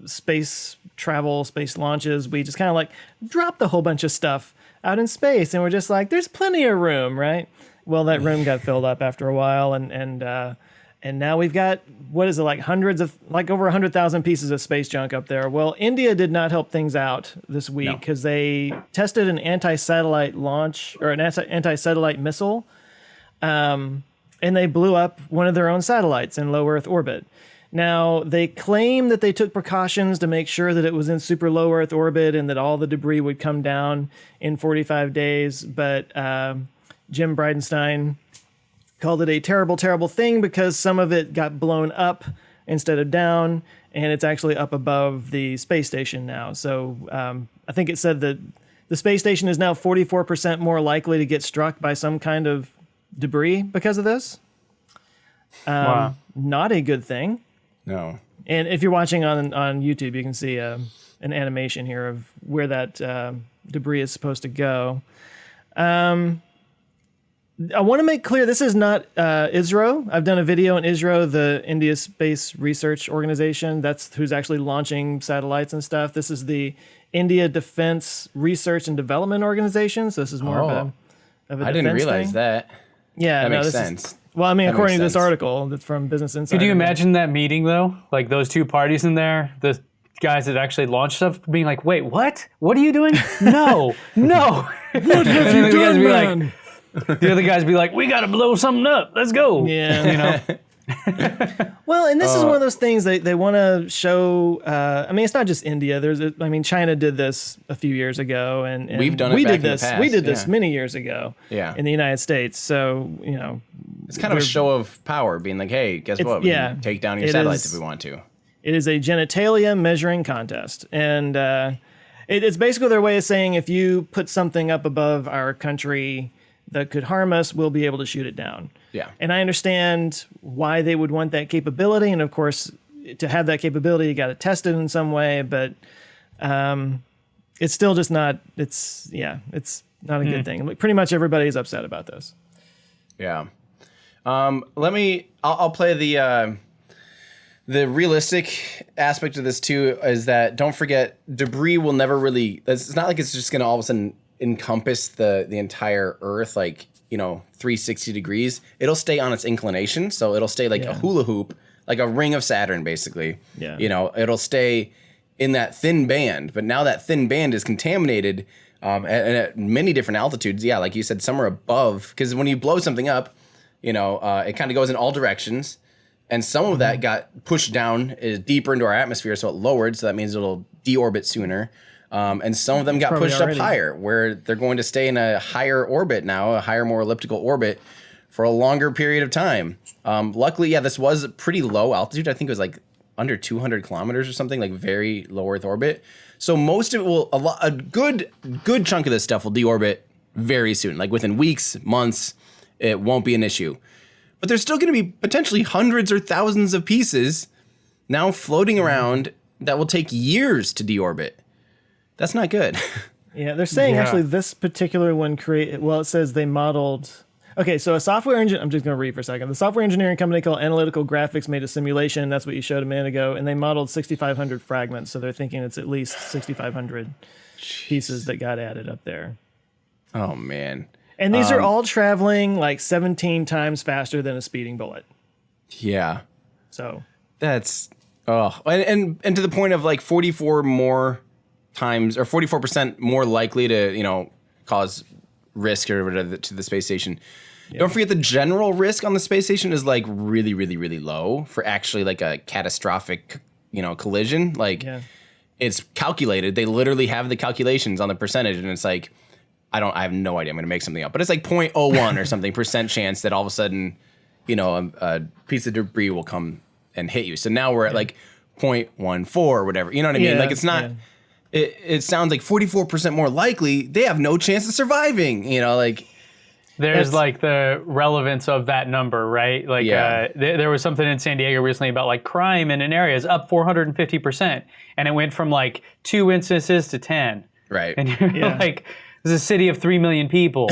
space travel, space launches, we just kind of like dropped a whole bunch of stuff out in space, and we're just like, there's plenty of room, right? Well, that room got filled up after a while, and now we've got, what is it, like over 100,000 pieces of space junk up there. Well, India did not help things out this week because they tested an anti-satellite launch, or an anti-satellite missile, and they blew up one of their own satellites in low Earth orbit. Now, they claim that they took precautions to make sure that it was in super low Earth orbit and that all the debris would come down in 45 days, but Jim Bridenstine called it a terrible, terrible thing because some of it got blown up instead of down, and it's actually up above the space station now. So I think it said that the space station is now 44% more likely to get struck by some kind of debris because of this. Wow. Not a good thing. No. And if you're watching on YouTube, you can see an animation here of where that debris is supposed to go. I want to make clear, this is not ISRO. I've done a video on ISRO, the India Space Research Organization. That's who's actually launching satellites and stuff. This is the India Defense Research and Development Organization. So this is more of a defense I didn't realize thing. that. Yeah, That no, makes this sense. is, well, I mean, That according to makes this sense. article that's from Business Insider. Could you imagine that meeting though? Like those two parties in there, the guys that actually launched stuff, being like, "Wait, what? What are you doing? No, no." What have you done, man? The other guys be like, "We got to blow something up. Let's go." Yeah. You know. Well, and this is one of those things they want to show. I mean, it's not just India. China did this a few years ago, and We've done it we back did in the this. past, We did this yeah. many years ago. Yeah. In the United States, so It's kind of a show of power, being like, hey, guess what? We can take down your It satellites is- if we want to. It is a genitalia measuring contest, and it's basically their way of saying if you put something up above our country that could harm us, we'll be able to shoot it down. Yeah. And I understand why they would want that capability, and of course, to have that capability, you got to test it in some way. But it's still just not. It's not a good thing. Like, pretty much everybody's upset about this. Yeah. I'll play the realistic aspect of this too, is that don't forget, debris will never really, it's not like it's just going to all of a sudden encompass the entire Earth, like, 360 degrees. It'll stay on its inclination. So it'll stay like a hula hoop, like a ring of Saturn, basically. Yeah. It'll stay in that thin band, but now that thin band is contaminated at many different altitudes. Yeah. Like you said, somewhere above, because when you blow something up, it kind of goes in all directions. And some of that got pushed down deeper into our atmosphere, so it lowered. So that means it'll deorbit sooner. And some of them got pushed up higher, where they're going to stay in a higher orbit now, a higher, more elliptical orbit for a longer period of time. Luckily, this was pretty low altitude. I think it was like under 200 kilometers or something, like very low Earth orbit. So most of it a good chunk of this stuff will deorbit very soon, like within weeks, months. It won't be an issue. But there's still going to be potentially hundreds or thousands of pieces now floating around that will take years to deorbit. That's not good. Yeah, they're saying actually this particular one it says they modeled. Okay, so a software engine. I'm just going to read for a second. The software engineering company called Analytical Graphics made a simulation. That's what you showed a minute ago, and they modeled 6,500 fragments. So they're thinking it's at least 6,500 pieces that got added up there. Oh man. And these are all traveling like 17 times faster than a speeding bullet. Yeah. So That's and to the point of like 44 more times, or 44% more likely to, cause risk or whatever to the space station. Yeah. Don't forget the general risk on the space station is like really, really, really low for actually like a catastrophic, collision. Like it's calculated. They literally have the calculations on the percentage, and it's like, I have no idea. I'm going to make something up, but it's like 0.01 or something percent chance that all of a sudden, a piece of debris will come and hit you. So now we're at like 0.14 or whatever. You know what I mean? Like it's not. Yeah. It sounds like 44% more likely they have no chance of surviving. There's like the relevance of that number, right? Like there was something in San Diego recently about like crime in an area is up 450%, and it went from like 2 instances to 10. Right. And you're like, this is a city of 3 million people.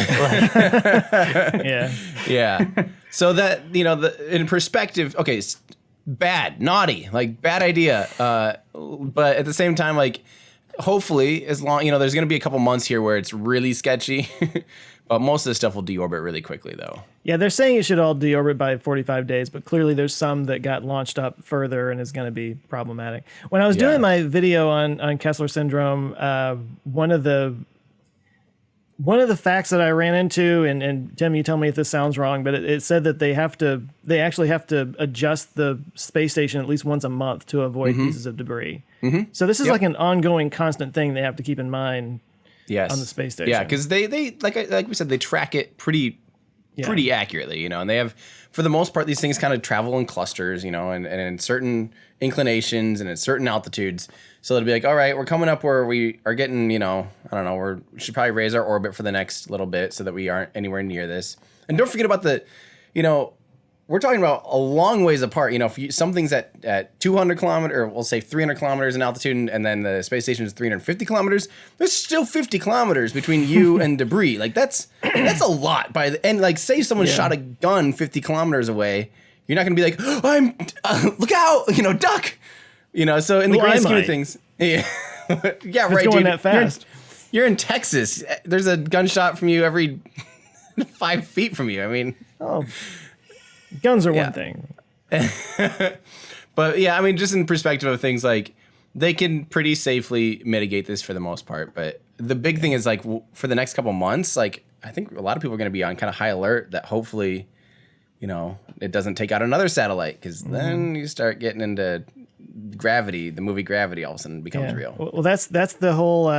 Yeah. So that, in perspective, okay, bad, naughty, like bad idea. But at the same time, like hopefully as long, there's going to be a couple months here where it's really sketchy. But most of the stuff will deorbit really quickly, though. Yeah, they're saying it should all deorbit by 45 days, but clearly there's some that got launched up further and is going to be problematic. When I was doing my video on Kessler syndrome, one of the facts that I ran into, and Tim, you tell me if this sounds wrong, but it said that they actually have to adjust the space station at least once a month to avoid pieces of debris. Mm-hmm. So this is like an ongoing, constant thing they have to keep in mind. Yes. On the space station. Yeah, because they like we said, they track it pretty accurately, and they have, for the most part, these things kind of travel in clusters, and in certain inclinations and at certain altitudes. So it'll be like, all right, we're coming up where we are getting, I don't know, we should probably raise our orbit for the next little bit so that we aren't anywhere near this. And don't forget about the, we're talking about a long ways apart. If something's at 200 kilometers, or we'll say 300 kilometers in altitude, and then the space station is 350 kilometers, there's still 50 kilometers between you and debris. Like that's a lot. And like, say someone shot a gun 50 kilometers away, you're not going to be like, look out, duck. So in the grand scheme of things, yeah, right, going dude. That fast. You're in Texas. There's a gunshot from you every 5 feet from you. I mean, guns are one thing. But yeah, I mean, just in perspective of things, like they can pretty safely mitigate this for the most part. But the big thing is like for the next couple months, like I think a lot of people are going to be on kind of high alert that hopefully, it doesn't take out another satellite, because then you start getting into Gravity, the movie Gravity, all of a sudden becomes real. Well, that's the whole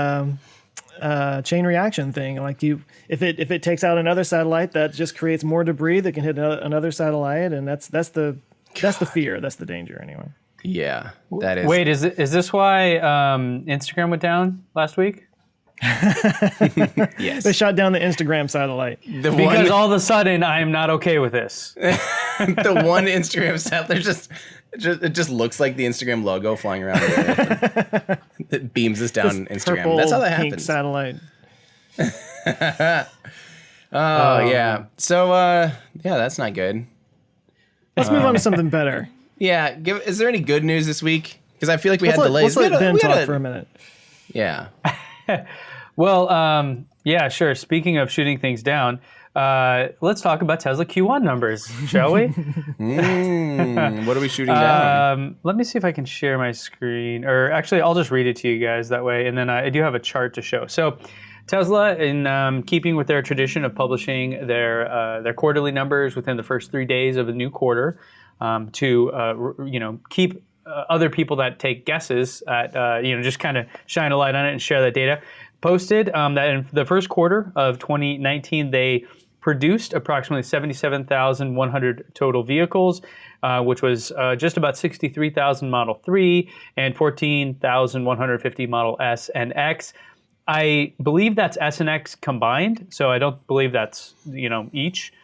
chain reaction thing. Like if it takes out another satellite, that just creates more debris that can hit another satellite, and that's the fear. That's the danger, anyway. Yeah, that is. Wait, is this why Instagram went down last week? Yes, they shot down the Instagram satellite because all of a sudden I am not okay with this. The one Instagram satellite it just looks like the Instagram logo flying around the Earth. It beams us down Instagram. Purple, that's how that pink happens. Satellite. Yeah. So that's not good. Let's move on to something better. Yeah. Is there any good news this week? Because I feel like we had delays. Let's let Ben talk for a minute. Yeah. Well, yeah, sure. Speaking of shooting things down, let's talk about Tesla Q1 numbers, shall we? What are we shooting down? Let me see if I can share my screen. Or actually, I'll just read it to you guys that way. And then I do have a chart to show. So Tesla, in keeping with their tradition of publishing their quarterly numbers within the first 3 days of a new quarter, to keep other people that take guesses at just kind of shine a light on it and share that data, posted that in the first quarter of 2019 they produced approximately 77,100 total vehicles, which was just about 63,000 Model 3 and 14,150 Model S and X. I believe that's S and X combined, so I don't believe that's each.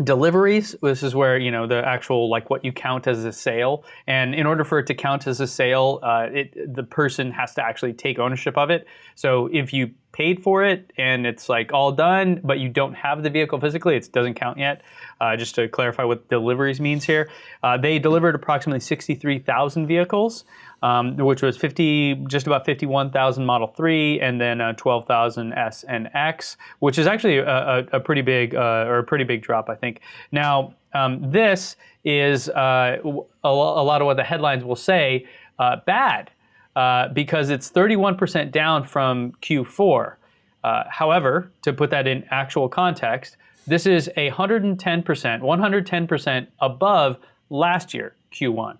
Deliveries, this is where the actual, like, what you count as a sale, and in order for it to count as a sale, the person has to actually take ownership of it. So if you paid for it and it's like all done, but you don't have the vehicle physically, it doesn't count yet. Just to clarify what deliveries means here, they delivered approximately 63,000 vehicles, which was just about 51,000 Model 3 and then 12,000 S and X, which is actually a pretty big drop, I think. Now, this is a lot of what the headlines will say bad, because it's 31% down from Q4. However, to put that in actual context, this is 110% above last year, Q1.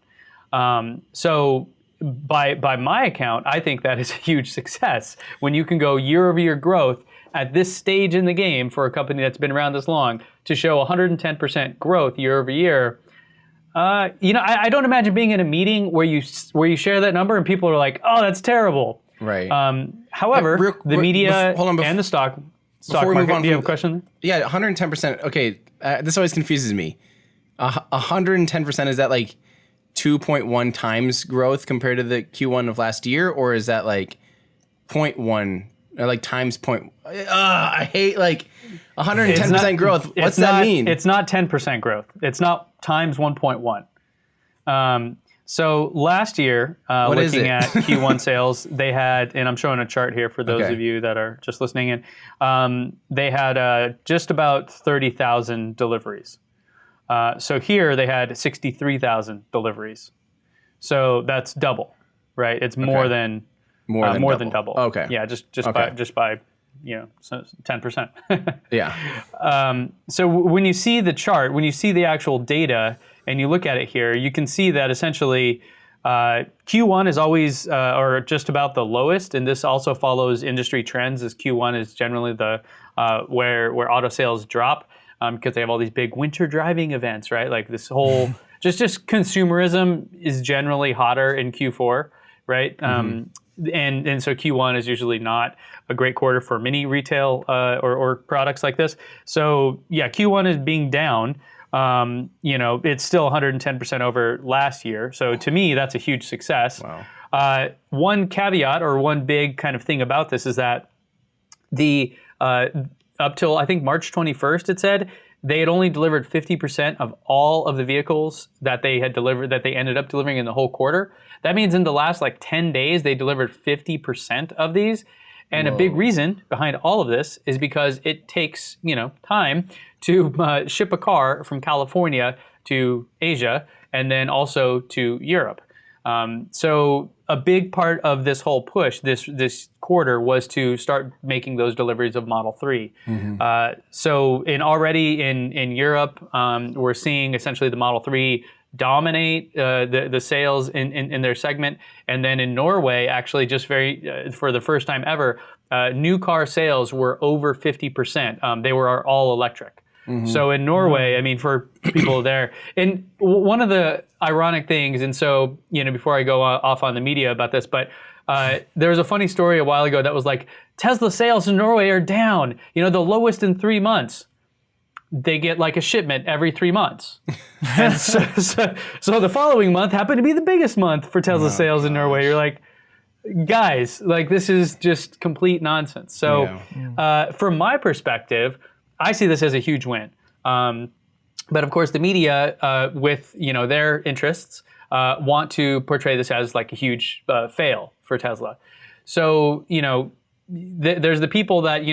So by my account, I think that is a huge success. When you can go year-over-year growth at this stage in the game for a company that's been around this long, to show 110% growth year-over-year, I don't imagine being in a meeting where you share that number and people are like, "Oh, that's terrible." Right. However, the media hold on, and the stock we move market. on Do you have from a question? Yeah, 110%. Okay, this always confuses me. 110%, is that like 2.1 times growth compared to the Q1 of last year, or is that like 0.1 or like times point? I hate like 110% growth. What's that mean? It's not 10% growth. It's not times 1.1. So last year, looking at Q1 sales, they had, and I'm showing a chart here for those of you that are just listening in, they had just about 30,000 deliveries. So here they had 63,000 deliveries. So that's double, right? It's more than double. Okay. Yeah, just by 10%. Yeah. So when you see the chart, when you see the actual data, and you look at it here, you can see that essentially Q1 is always or just about the lowest, and this also follows industry trends, as Q1 is generally the where auto sales drop because they have all these big winter driving events, right? Like this whole just consumerism is generally hotter in Q4, right? And so Q1 is usually not a great quarter for many retail or products like this. So yeah, Q1 is being down. It's still 110% over last year. So to me, that's a huge success. Wow. One caveat or one big kind of thing about this is that the up till I think March 21st, it said they had only delivered 50% of all of the vehicles that they had delivered, that they ended up delivering in the whole quarter. That means in the last like 10 days, they delivered 50% of these. And a big reason behind all of this is because it takes, time to ship a car from California to Asia and then also to Europe. So a big part of this whole push this quarter was to start making those deliveries of Model 3. So already in Europe, we're seeing essentially the Model 3 dominate the sales in their segment. And then in Norway, actually just for the first time ever, new car sales were over 50%. They were all electric. So in Norway, I mean, for people there, and one of the ironic things, and so, before I go off on the media about this, but there was a funny story a while ago that was like, Tesla sales in Norway are down, the lowest in 3 months. They get like a shipment every 3 months. And so the following month happened to be the biggest month for Tesla sales in Norway. You're like, guys, like this is just complete nonsense. So from my perspective, I see this as a huge win. But of course, the media, with their interests, want to portray this as like a huge fail for Tesla. So there's the people that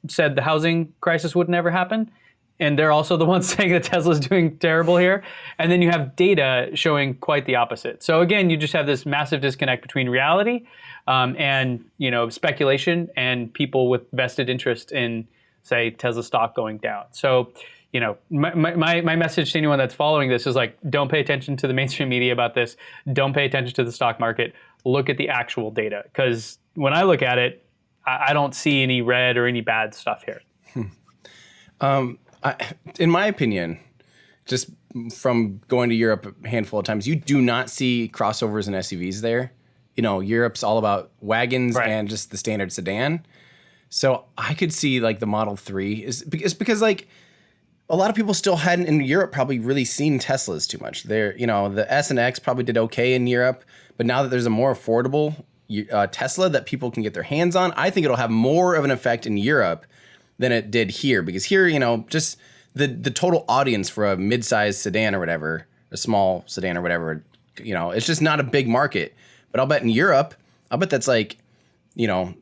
said the housing crisis would never happen, and they're also the ones saying that Tesla's doing terrible here. And then you have data showing quite the opposite. So again, you just have this massive disconnect between reality and speculation and people with vested interest in, say, Tesla stock going down. So, my message to anyone that's following this is like, don't pay attention to the mainstream media about this. Don't pay attention to the stock market. Look at the actual data. Because when I look at it, I don't see any red or any bad stuff here. In my opinion, just from going to Europe a handful of times, you do not see crossovers and SUVs there. Europe's all about wagons and just the standard sedan. So I could see like the Model 3 is because like a lot of people still hadn't in Europe probably really seen Teslas too much. The S and X probably did okay in Europe, but now that there's a more affordable Tesla that people can get their hands on, I think it'll have more of an effect in Europe than it did here, because here, just the total audience for a mid-sized sedan or whatever, a small sedan or whatever, it's just not a big market. But I'll bet in Europe, that's like 2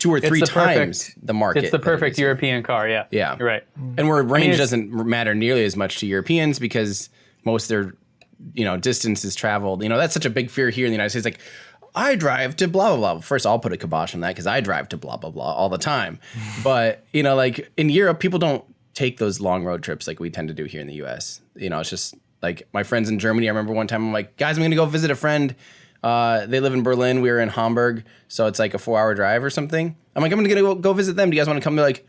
or 3 times the market. It's the perfect European car, yeah. Yeah. You're right. And where range doesn't matter nearly as much to Europeans because most of their, distance is traveled. That's such a big fear here in the United States. Like, I drive to blah, blah, blah. First, I'll put a kibosh on that because I drive to blah, blah, blah all the time. But, like in Europe, people don't take those long road trips like we tend to do here in the U.S. It's just like my friends in Germany. I remember one time I'm like, guys, I'm going to go visit a friend They live in Berlin. We were in Hamburg, so it's like a 4-hour drive or something. I'm like, I'm gonna go visit them. Do you guys want to come? They're like,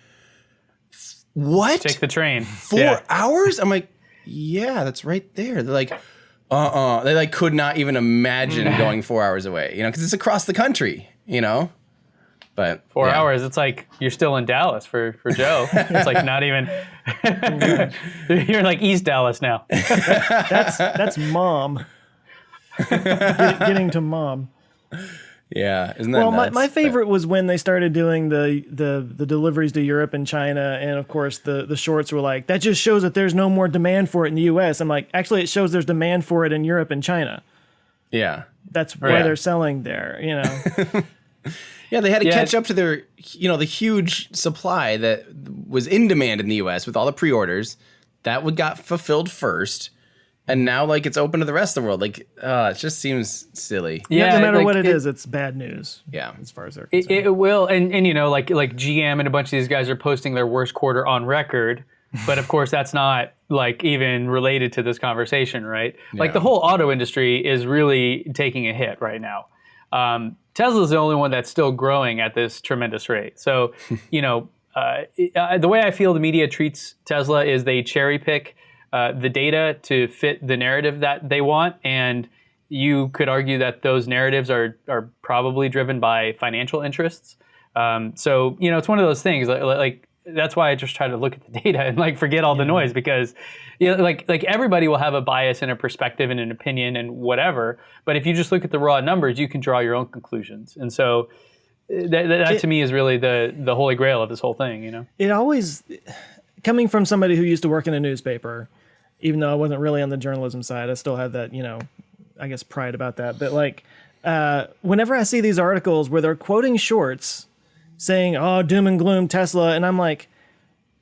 what? Take the train. 4 hours? I'm like, yeah, that's right there. They're like, They like could not even imagine going 4 hours away, because it's across the country, But 4 hours, it's like you're still in Dallas for Joe. It's like not even. You're in like East Dallas now. That's mom. Getting to mom. Yeah, isn't that nuts? My favorite was when they started doing the deliveries to Europe and China, and of course the shorts were like, that just shows that there's no more demand for it in the U.S. I'm like, actually, it shows there's demand for it in Europe and China. Yeah, that's why they're selling there. Yeah, they had to catch up to their, the huge supply that was in demand in the U.S. with all the pre-orders. That got fulfilled first. And now, like, it's open to the rest of the world. Like, it just seems silly. Yeah, no matter what it is, it's bad news. Yeah, as far as they're concerned. It will, and like GM and a bunch of these guys are posting their worst quarter on record. But of course, that's not like even related to this conversation, right? Yeah. Like the whole auto industry is really taking a hit right now. Tesla's the only one that's still growing at this tremendous rate. So, the way I feel the media treats Tesla is they cherry pick the data to fit the narrative that they want, and you could argue that those narratives are probably driven by financial interests. So it's one of those things. Like that's why I just try to look at the data and like forget all the noise, because like everybody will have a bias and a perspective and an opinion and whatever. But if you just look at the raw numbers, you can draw your own conclusions. And so that to me is really the holy grail of this whole thing. It always, coming from somebody who used to work in a newspaper, even though I wasn't really on the journalism side, I still have that, I guess, pride about that. But like, whenever I see these articles where they're quoting shorts saying, oh, doom and gloom Tesla, and I'm like,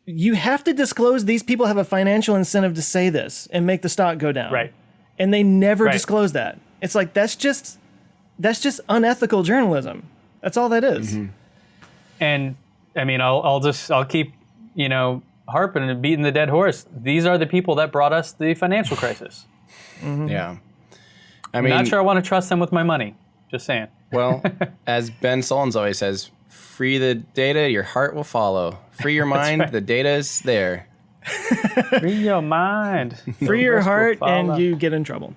you have to disclose these people have a financial incentive to say this and make the stock go down. Right. And they never disclose that. It's like, that's just unethical journalism. That's all that is. Mm-hmm. And I mean, I'll keep, harping and beating the dead horse. These are the people that brought us the financial crisis. Mm-hmm. Yeah. I'm not sure I want to trust them with my money. Just saying. Well, as Ben Solons always says, free the data, your heart will follow. Free your mind, right. The data is there. Free your mind. Free your heart, and you get in trouble.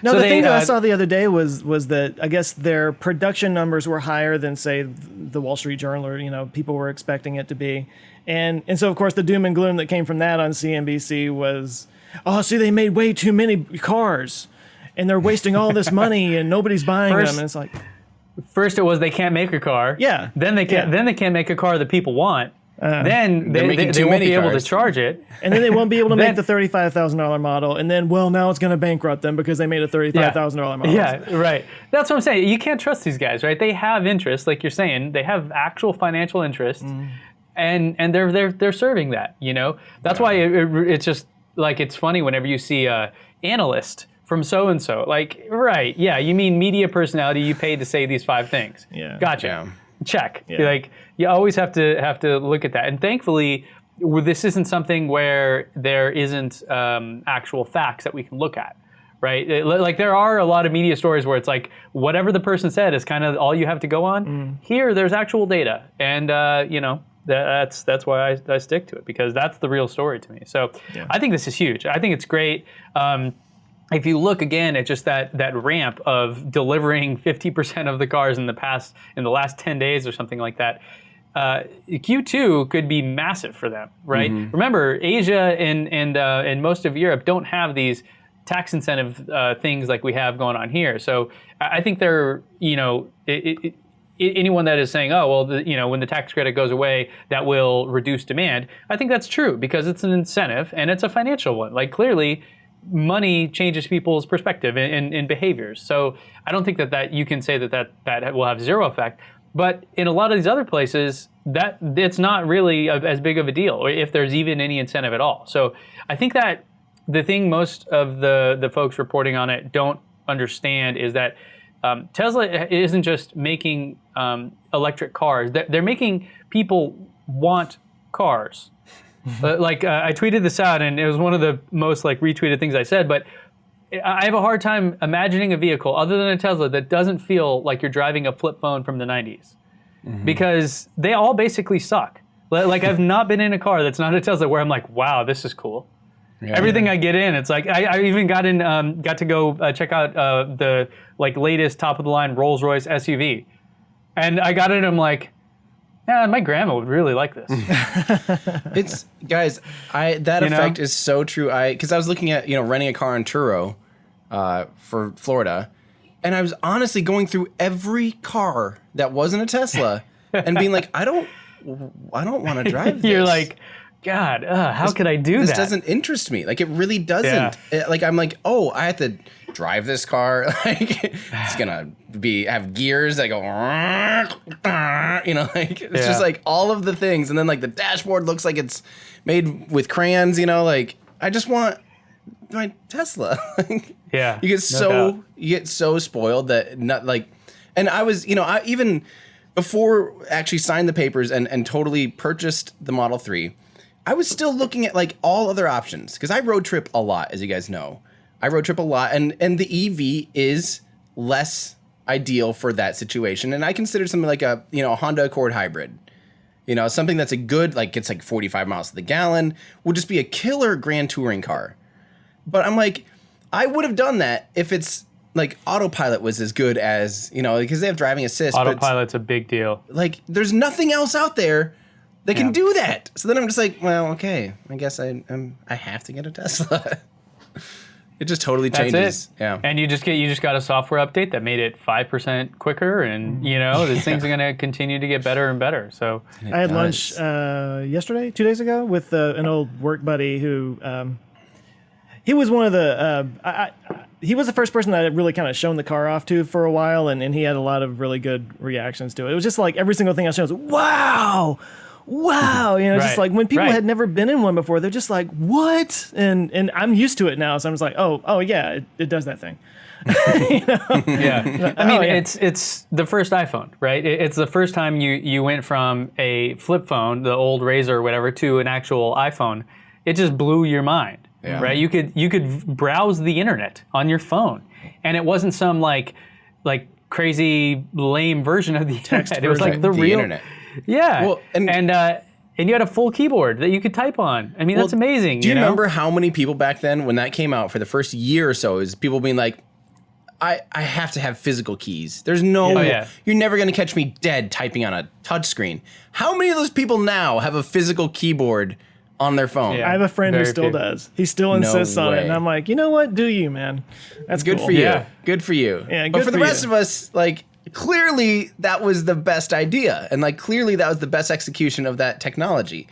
No, so the thing that I saw the other day was that I guess their production numbers were higher than, say, the Wall Street Journal or, people were expecting it to be. And so, of course, the doom and gloom that came from that on CNBC was, oh, see, they made way too many cars and they're wasting all this money and nobody's buying them. And it's like... First it was they can't make a car. Yeah. Then they can't make a car that people want. Then they won't be able to charge it. And then they won't be able to make the $35,000 model. And then, now it's going to bankrupt them because they made a $35,000 model. Yeah, right. That's what I'm saying. You can't trust these guys, right? They have interest, like you're saying. They have actual financial interest, and they're serving that. That's why it's just like it's funny whenever you see a analyst from so and so. Like, right? Yeah, you mean media personality? You paid to say these 5 things. Yeah. Gotcha. Yeah. Check. Yeah. Like you always have to look at that, and thankfully, this isn't something where there isn't actual facts that we can look at, right? Like there are a lot of media stories where it's like whatever the person said is kind of all you have to go on. Here, there's actual data, and that's why I stick to it, because that's the real story to me. So I think this is huge. I think it's great. If you look again at just that ramp of delivering 50% of the cars in the last 10 days or something like that, Q2 could be massive for them, right? Mm-hmm. Remember, Asia and most of Europe don't have these tax incentive things like we have going on here. So I think they're, anyone that is saying, oh, well, when the tax credit goes away, that will reduce demand. I think that's true because it's an incentive and it's a financial one. Like clearly, money changes people's perspective and behaviors. So I don't think that you can say that will have zero effect. But in a lot of these other places, that it's not really as big of a deal, or if there's even any incentive at all. So I think that the thing most of the folks reporting on it don't understand is that Tesla isn't just making electric cars. They're making people want cars. I tweeted this out, and it was one of the most retweeted things I said, but I have a hard time imagining a vehicle other than a Tesla that doesn't feel like you're driving a flip phone from the 90s. Because they all basically suck. Like I've not been in a car that's not a Tesla where I'm like, wow, this is cool. Yeah, everything I get in, it's like I even got to go check out the like latest top of the line Rolls-Royce SUV, and I got it. I'm like, yeah, my grandma would really like this. It's guys, that effect is so true. Because I was looking at renting a car in Turo for Florida, and I was honestly going through every car that wasn't a Tesla and being like, I don't want to drive this. You're like, God, how could I do that? This doesn't interest me. Like, it really doesn't. Like, I'm like, oh, I have to drive this car. Like, it's gonna have gears that go, like it's just like all of the things, and then like the dashboard looks like it's made with crayons. Like, I just want my Tesla. Yeah, you get so spoiled that not like, and I was, I even before actually signed the papers and totally purchased the Model 3. I was still looking at like all other options because I road trip a lot, as you guys know. I road trip a lot, and the EV is less ideal for that situation. And I consider something like a Honda Accord hybrid, something that's a good, like gets like 45 miles to the gallon, will just be a killer grand touring car. But I'm like, I would have done that if it's like autopilot was as good as, because they have driving assist. Autopilot's a big deal. Like, there's nothing else out there that can do that. So then I'm just like, well, okay, I guess I have to get a Tesla. It just totally changes. That's it. Yeah. And you just got a software update that made it 5% quicker, and these things are going to continue to get better and better. So I had lunch yesterday, 2 days ago, with an old work buddy who he was one of the he was the first person that I had really kind of shown the car off to for a while, and he had a lot of really good reactions to it. It was just like every single thing I showed was wow, just like when people had never been in one before, they're just like, what? And I'm used to it now, so I'm just like, oh yeah, it does that thing. Yeah. I mean, it's the first iPhone, right? It's the first time you went from a flip phone, the old Razr or whatever, to an actual iPhone. It just blew your mind, right? You could browse the internet on your phone, and it wasn't some like crazy lame version of the internet. It was like the real internet. Yeah, well, and you had a full keyboard that you could type on. I mean, that's amazing. Do you remember how many people back then, when that came out for the first year or so, is people being like, I have to have physical keys. There's no, you're never going to catch me dead typing on a touchscreen. How many of those people now have a physical keyboard on their phone? Yeah, I have a friend who still does. He still insists on it, and I'm like, you know what? Do you, man? That's good for you. Yeah. Good for you. Yeah, good but for the rest you. of us, like, clearly that was the best idea, and like clearly that was the best execution of that technology.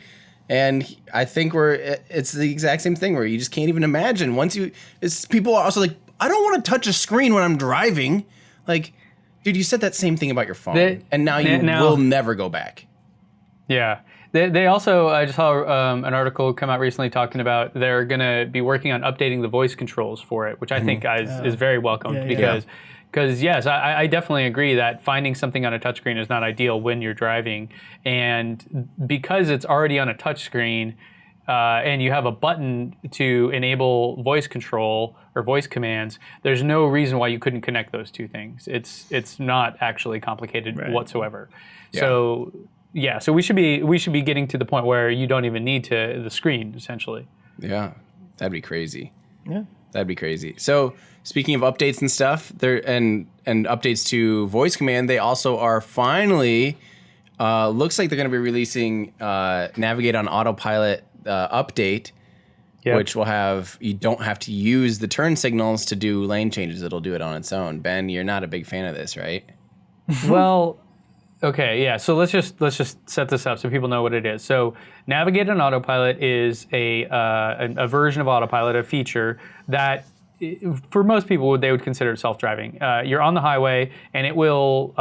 And I think it's the exact same thing where you just can't even imagine people are also like, I don't want to touch a screen when I'm driving. Like, dude, you said that same thing about your phone, and now you will never go back. Yeah. They also, I just saw an article come out recently talking about they're going to be working on updating the voice controls for it, which I think is very welcome because yes, I definitely agree that finding something on a touchscreen is not ideal when you're driving. And because it's already on a touchscreen and you have a button to enable voice control or voice commands, there's no reason why you couldn't connect those two things. It's not actually complicated whatsoever. Yeah. So we should be getting to the point where you don't even need the screen, essentially. Yeah, that'd be crazy. Yeah, that'd be crazy. So speaking of updates and stuff, and updates to voice command, they also are finally looks like they're going to be releasing Navigate on Autopilot update, which will have you don't have to use the turn signals to do lane changes. It'll do it on its own. Ben, you're not a big fan of this, right? Well. Okay, yeah. So let's just set this up so people know what it is. So Navigate on Autopilot is a version of Autopilot, a feature that for most people they would consider self-driving. You're on the highway and it will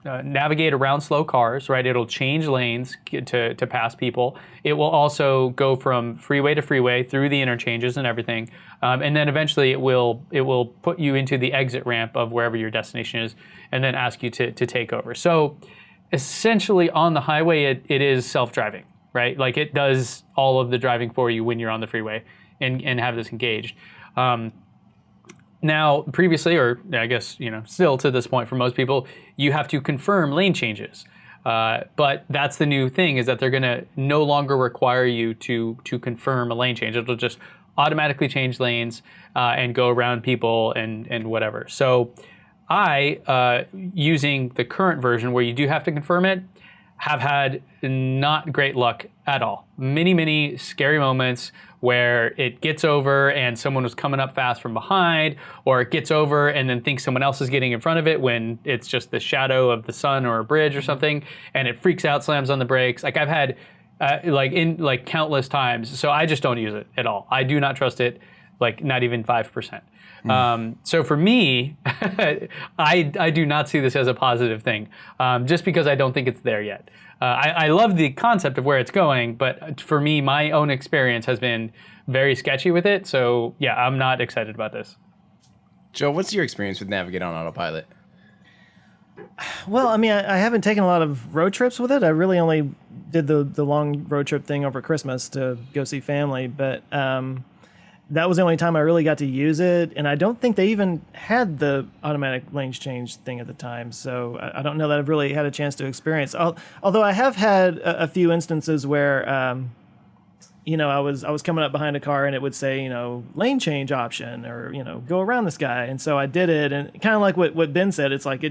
navigate around slow cars, right? It'll change lanes to pass people. It will also go from freeway to freeway through the interchanges and everything, and then eventually it will put you into the exit ramp of wherever your destination is, and then ask you to take over. So essentially on the highway, it is self-driving, right? Like it does all of the driving for you when you're on the freeway and have this engaged. Now, previously, or I guess, still to this point for most people, you have to confirm lane changes. But that's the new thing, is that they're going to no longer require you to confirm a lane change. It'll just automatically change lanes and go around people and whatever. So I, using the current version where you do have to confirm it, have had not great luck at all. Many scary moments where it gets over and someone was coming up fast from behind, or it gets over and then thinks someone else is getting in front of it when it's just the shadow of the sun or a bridge or something, and it freaks out, slams on the brakes. Like I've had countless times, so I just don't use it at all. I do not trust it, like not even 5%. So for me, I do not see this as a positive thing, just because I don't think it's there yet. I love the concept of where it's going, but for me, my own experience has been very sketchy with it. So yeah, I'm not excited about this. Joe, what's your experience with Navigate on Autopilot? Well, I mean, I haven't taken a lot of road trips with it. I really only did the long road trip thing over Christmas to go see family, but that was the only time I really got to use it, and I don't think they even had the automatic lanes change thing at the time, so I don't know that I've really had a chance to experience. Although I have had a few instances where, I was coming up behind a car and it would say, lane change option, or go around this guy, and so I did it, and kind of like what Ben said, it's like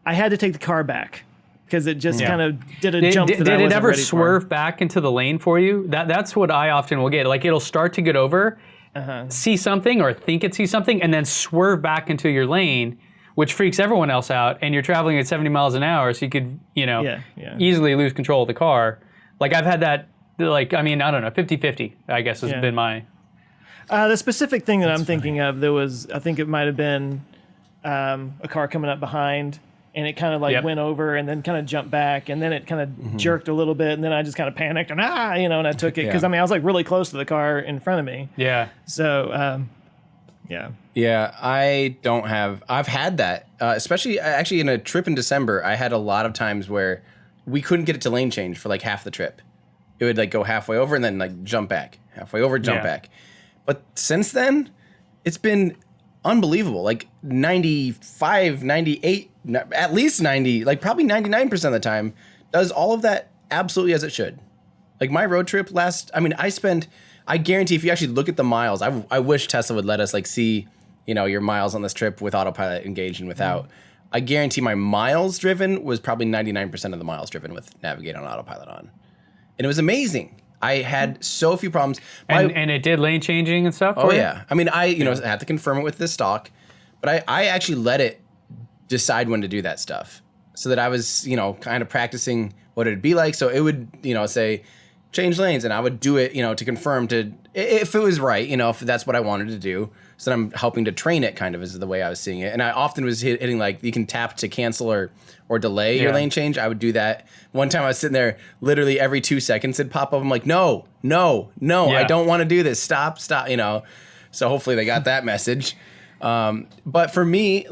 I had to take the car back. Because it just kind of did a jump. Did it ever swerve back into the lane for you? That's what I often will get. Like it'll start to get over, see something or think it sees something, and then swerve back into your lane, which freaks everyone else out. And you're traveling at 70 miles an hour, so you could, easily lose control of the car. Like I've had that. I don't know, 50-50. I guess has been my. The specific thing that I'm thinking of, I think it might have been a car coming up behind. And it kind of went over and then kind of jumped back, and then it kind of jerked a little bit, and then I just kind of panicked and and I took it because I was like really close to the car in front of me. Yeah. So, Yeah, I've had that, especially actually in a trip in December. I had a lot of times where we couldn't get it to lane change for like half the trip. It would go halfway over and then jump back, halfway over, jump back. But since then, it's been unbelievable. 95, 98, at least 90, probably 99% of the time, does all of that absolutely as it should. My road trip I guarantee if you actually look at the miles, I wish Tesla would let us see, your miles on this trip with autopilot engaged and without. I guarantee my miles driven was probably 99% of the miles driven with Navigate on Autopilot on. And it was amazing. I had so few problems. And it did lane changing and stuff? Oh, yeah. I mean, I had to confirm it with the stock, but I actually let it decide when to do that stuff so that I was, kind of practicing what it'd be like. So it would, say, change lanes, and I would do it, to confirm if it was right, if that's what I wanted to do. So then I'm helping to train it, kind of, is the way I was seeing it. And I often was hitting, you can tap to cancel or delay your lane change. I would do that. One time I was sitting there, literally every 2 seconds it'd pop up. I'm like, no, I don't want to do this. Stop. So hopefully they got that message. But for me,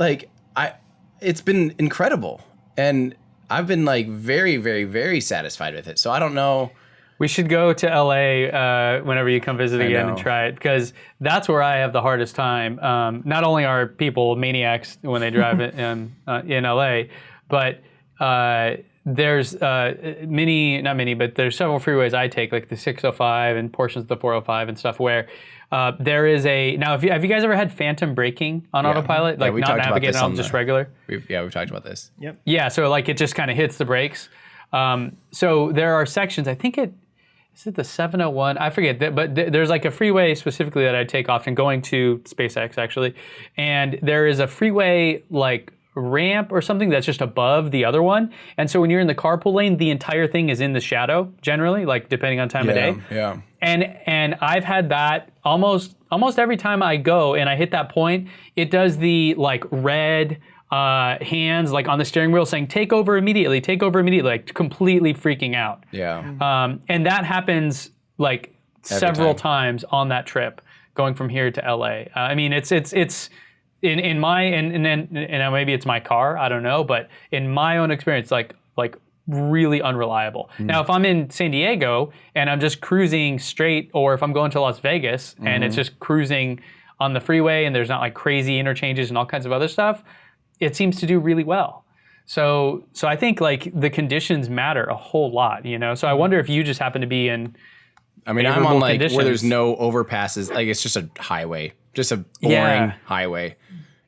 it's been incredible. And I've been very, very, very satisfied with it. So I don't know. We should go to LA whenever you come visit again and try it, because that's where I have the hardest time. Not only are people maniacs when they drive in LA, but there's there's several freeways I take, like the 605 and portions of the 405 and stuff, where there is have you guys ever had phantom braking on autopilot? Not navigating on just regular? We've talked about this. Yep. Yeah, so it just kind of hits the brakes. So there are sections, I think is it the 701? I forget, but there's a freeway specifically that I take often going to SpaceX actually, and there is a freeway ramp or something that's just above the other one, and so when you're in the carpool lane, the entire thing is in the shadow generally, depending on time of day. Yeah. And I've had that almost every time I go and I hit that point, it does the red hands on the steering wheel saying take over immediately, completely freaking out. Yeah. And that happens several times on that trip going from here to LA. I mean, it's in my and maybe it's my car, I don't know, but in my own experience, really unreliable. Now, if I'm in San Diego and I'm just cruising straight, or if I'm going to Las Vegas and it's just cruising on the freeway and there's not like crazy interchanges and all kinds of other stuff, it seems to do really well. So I think like the conditions matter a whole lot, you know? So I wonder if you just happen to be in I mean, I'm on like conditions. where there's no overpasses. Like it's just a highway, just a boring highway.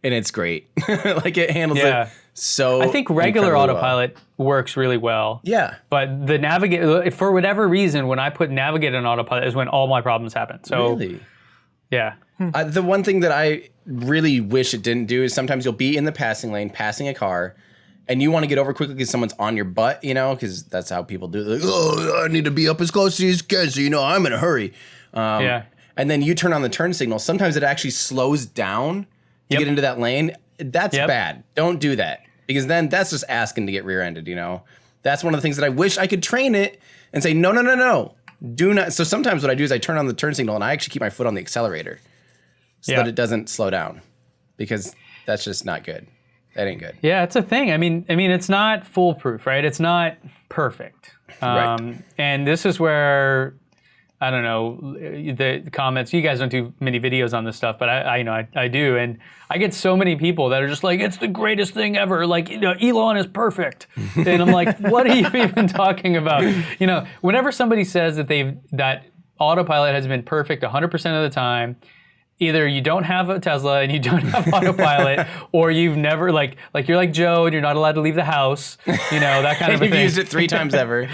And it's great. Like it handles it so I think regular incredibly autopilot works really well. Yeah. But the navigate, for whatever reason, when I put navigate on autopilot is when all my problems happen. So really? Yeah. The one thing that I really wish it didn't do is sometimes you'll be in the passing lane, passing a car, and you want to get over quickly because someone's on your butt, you know, because that's how people do it. Like, oh, I need to be up as close to these kids, so you know I'm in a hurry. And then you turn on the turn signal. Sometimes it actually slows down to get into that lane. That's bad. Don't do that, because then that's just asking to get rear-ended, you know. That's one of the things that I wish I could train it and say, no. Do not. So sometimes what I do is I turn on the turn signal and I actually keep my foot on the accelerator so that it doesn't slow down, because that's just not good. That ain't good. Yeah, it's a thing. I mean, it's not foolproof, right? It's not perfect. Right. And this is where, I don't know, the comments, you guys don't do many videos on this stuff, but I do. And I get so many people that are just like, it's the greatest thing ever. Like, you know, Elon is perfect. And I'm like, what are you even talking about? You know, whenever somebody says that autopilot has been perfect 100% of the time, either you don't have a Tesla and you don't have autopilot, or you've never like you're like Joe and you're not allowed to leave the house, you know, that kind of a You've thing. used it 3 times ever.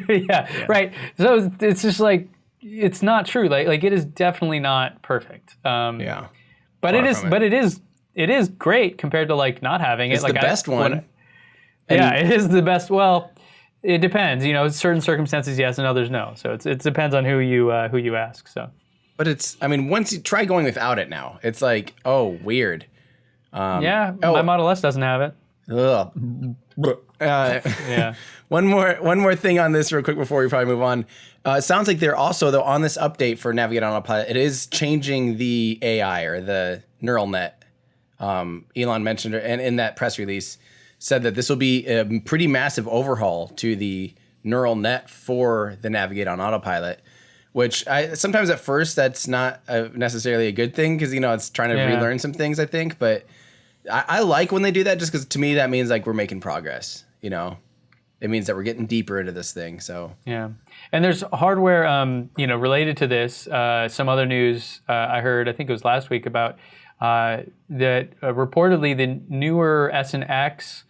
yeah, right. So it's just like, it's not true. Like it is definitely not perfect. But it is great compared to like not having it. It's like the best one. It is the best. Well, it depends. You know, certain circumstances yes, and others no. So it depends on who you ask. So. But it's, I mean, once you try going without it now, it's like, oh, weird. My Model S doesn't have it. Ugh. Yeah. One more thing on this real quick before we probably move on. It sounds like they're also, though, on this update for Navigate on Autopilot, it is changing the AI or the neural net. Elon mentioned it, and in that press release said that this will be a pretty massive overhaul to the neural net for the Navigate on Autopilot. Which sometimes at first that's not necessarily a good thing, because, you know, it's trying to relearn some things, I think. But I like when they do that, just because to me that means like we're making progress. You know, it means that we're getting deeper into this thing. So yeah, and there's hardware, you know, related to this. Some other news I heard, I think it was last week, about that reportedly the newer S and X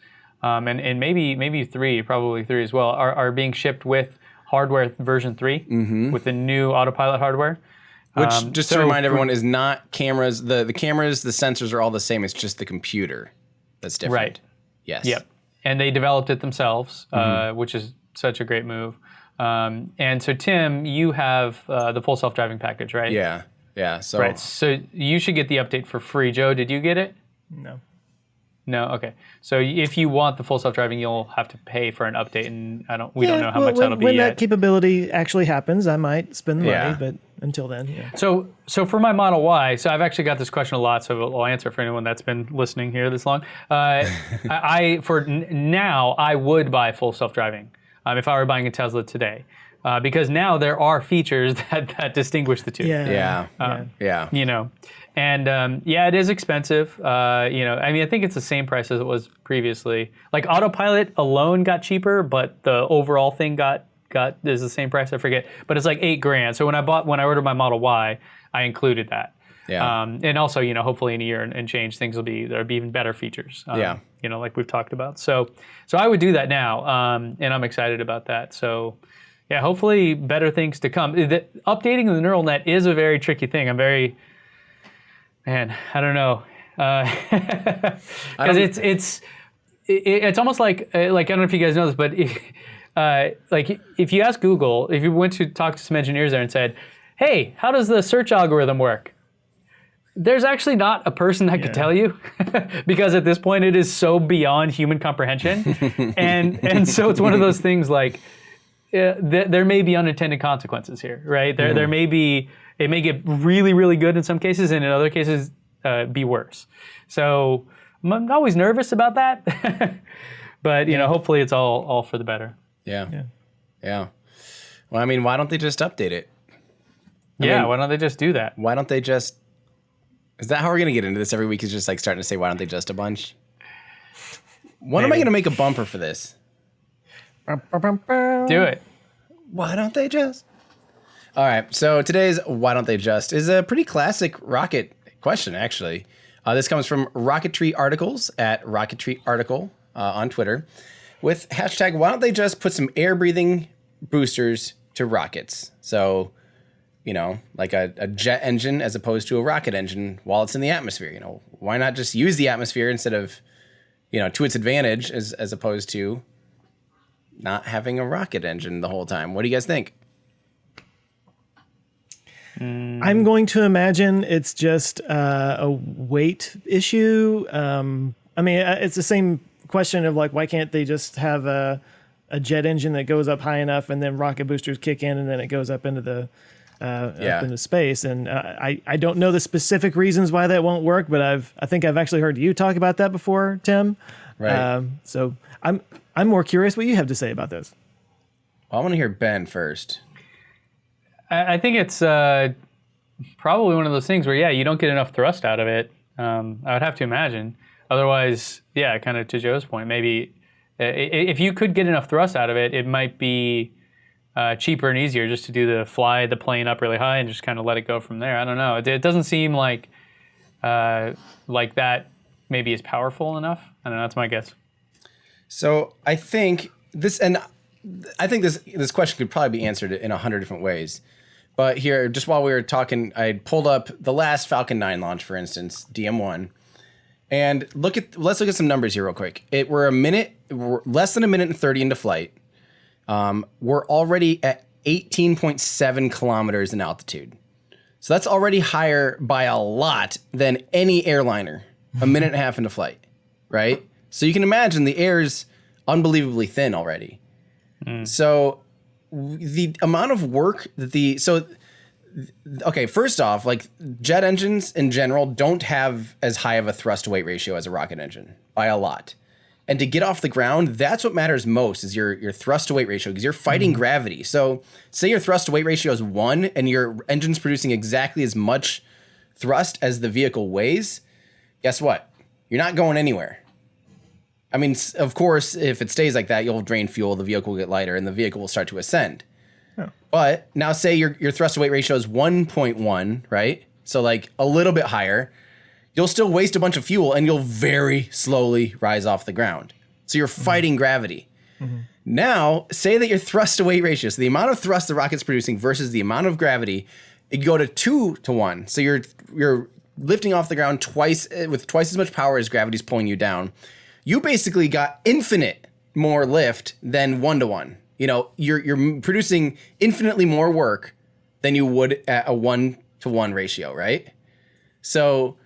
and maybe probably 3 as well are being shipped with hardware version 3 with the new autopilot hardware. Which, just to remind everyone, is not cameras. The cameras, the sensors are all the same. It's just the computer that's different. Right. Yes. Yep. And they developed it themselves, which is such a great move. And so, Tim, you have the full self-driving package, right? Yeah. Yeah. So. Right. So you should get the update for free. Joe, did you get it? No. Okay. So if you want the full self-driving, you'll have to pay for an update, and we don't know how much that'll be when yet. that capability actually happens, I might spend the money, but until then, yeah. So for my Model Y, so I've actually got this question a lot, so I'll answer for anyone that's been listening here this long. Now, I would buy full self-driving if I were buying a Tesla today. Because now there are features that distinguish the two. Yeah. You know, and it is expensive. You know, I mean, I think it's the same price as it was previously. Like autopilot alone got cheaper, but the overall thing is the same price. I forget, but it's like $8,000. So when I ordered my Model Y, I included that. Yeah. And also, you know, hopefully in a year and change, there'll be even better features. You know, like we've talked about. So I would do that now, and I'm excited about that. So. Yeah, hopefully better things to come. Updating the neural net is a very tricky thing. I don't know. Because it's almost like I don't know if you guys know this, but like if you ask Google, if you went to talk to some engineers there and said, hey, how does the search algorithm work? There's actually not a person that could tell you, because at this point it is so beyond human comprehension. and so it's one of those things like, there may be unintended consequences here, right? There may be, it may get really, really good in some cases, and in other cases be worse. So I'm always nervous about that, but you know, hopefully it's all for the better. Yeah. Well, I mean, why don't they just update it? Why don't they just do that? Why don't they just Is that how we're gonna get into this every week? Is just like starting to say, why don't they just a bunch? When am I Maybe. gonna make a bumper for this? Do it. Why don't they just? All right. So today's why don't they just is a pretty classic rocket question, actually. This comes from Rocketry Articles at Rocketry Article on Twitter with hashtag why don't they just put some air breathing boosters to rockets? So, you know, like a jet engine as opposed to a rocket engine while it's in the atmosphere. You know, why not just use the atmosphere instead of, you know, to its advantage as opposed to not having a rocket engine the whole time? What do you guys think? I'm going to imagine it's just a weight issue. I mean, it's the same question of like, why can't they just have a jet engine that goes up high enough and then rocket boosters kick in and then it goes up into the up into space? And I don't know the specific reasons why that won't work, but I think I've actually heard you talk about that before, Tim. Right. So I'm more curious what you have to say about this. Well, I want to hear Ben first. I think it's probably one of those things where, yeah, you don't get enough thrust out of it. I would have to imagine. Otherwise, yeah, kind of to Joe's point, maybe if you could get enough thrust out of it, it might be cheaper and easier just to fly the plane up really high and just kind of let it go from there. I don't know. It doesn't seem like that maybe is powerful enough. I don't know. That's my guess. So I think this question could probably be answered in 100 different ways. But here, just while we were talking, I pulled up the last Falcon 9 launch, for instance, DM1. And let's look at some numbers here real quick. We're less than a minute and 30 into flight. We're already at 18.7 kilometers in altitude. So that's already higher by a lot than any airliner a minute and a half into flight, right? So you can imagine the air is unbelievably thin already. So the amount of work okay, first off, like jet engines in general don't have as high of a thrust to weight ratio as a rocket engine by a lot. And to get off the ground, that's what matters most is your thrust to weight ratio because you're fighting gravity. So say your thrust to weight ratio is 1 and your engine's producing exactly as much thrust as the vehicle weighs. Guess what? You're not going anywhere. I mean, of course, if it stays like that, you'll drain fuel, the vehicle will get lighter, and the vehicle will start to ascend. Oh. But now say your thrust to weight ratio is 1.1, right? So like a little bit higher. You'll still waste a bunch of fuel, and you'll very slowly rise off the ground. So you're fighting gravity. Mm-hmm. Now, say that your thrust to weight ratio, so the amount of thrust the rocket's producing versus the amount of gravity, you go to 2 to 1. So you're lifting off the ground with twice as much power as gravity's pulling you down. You basically got infinite more lift than 1 to 1. You know, you're producing infinitely more work than you would at a 1 to 1 ratio, right? So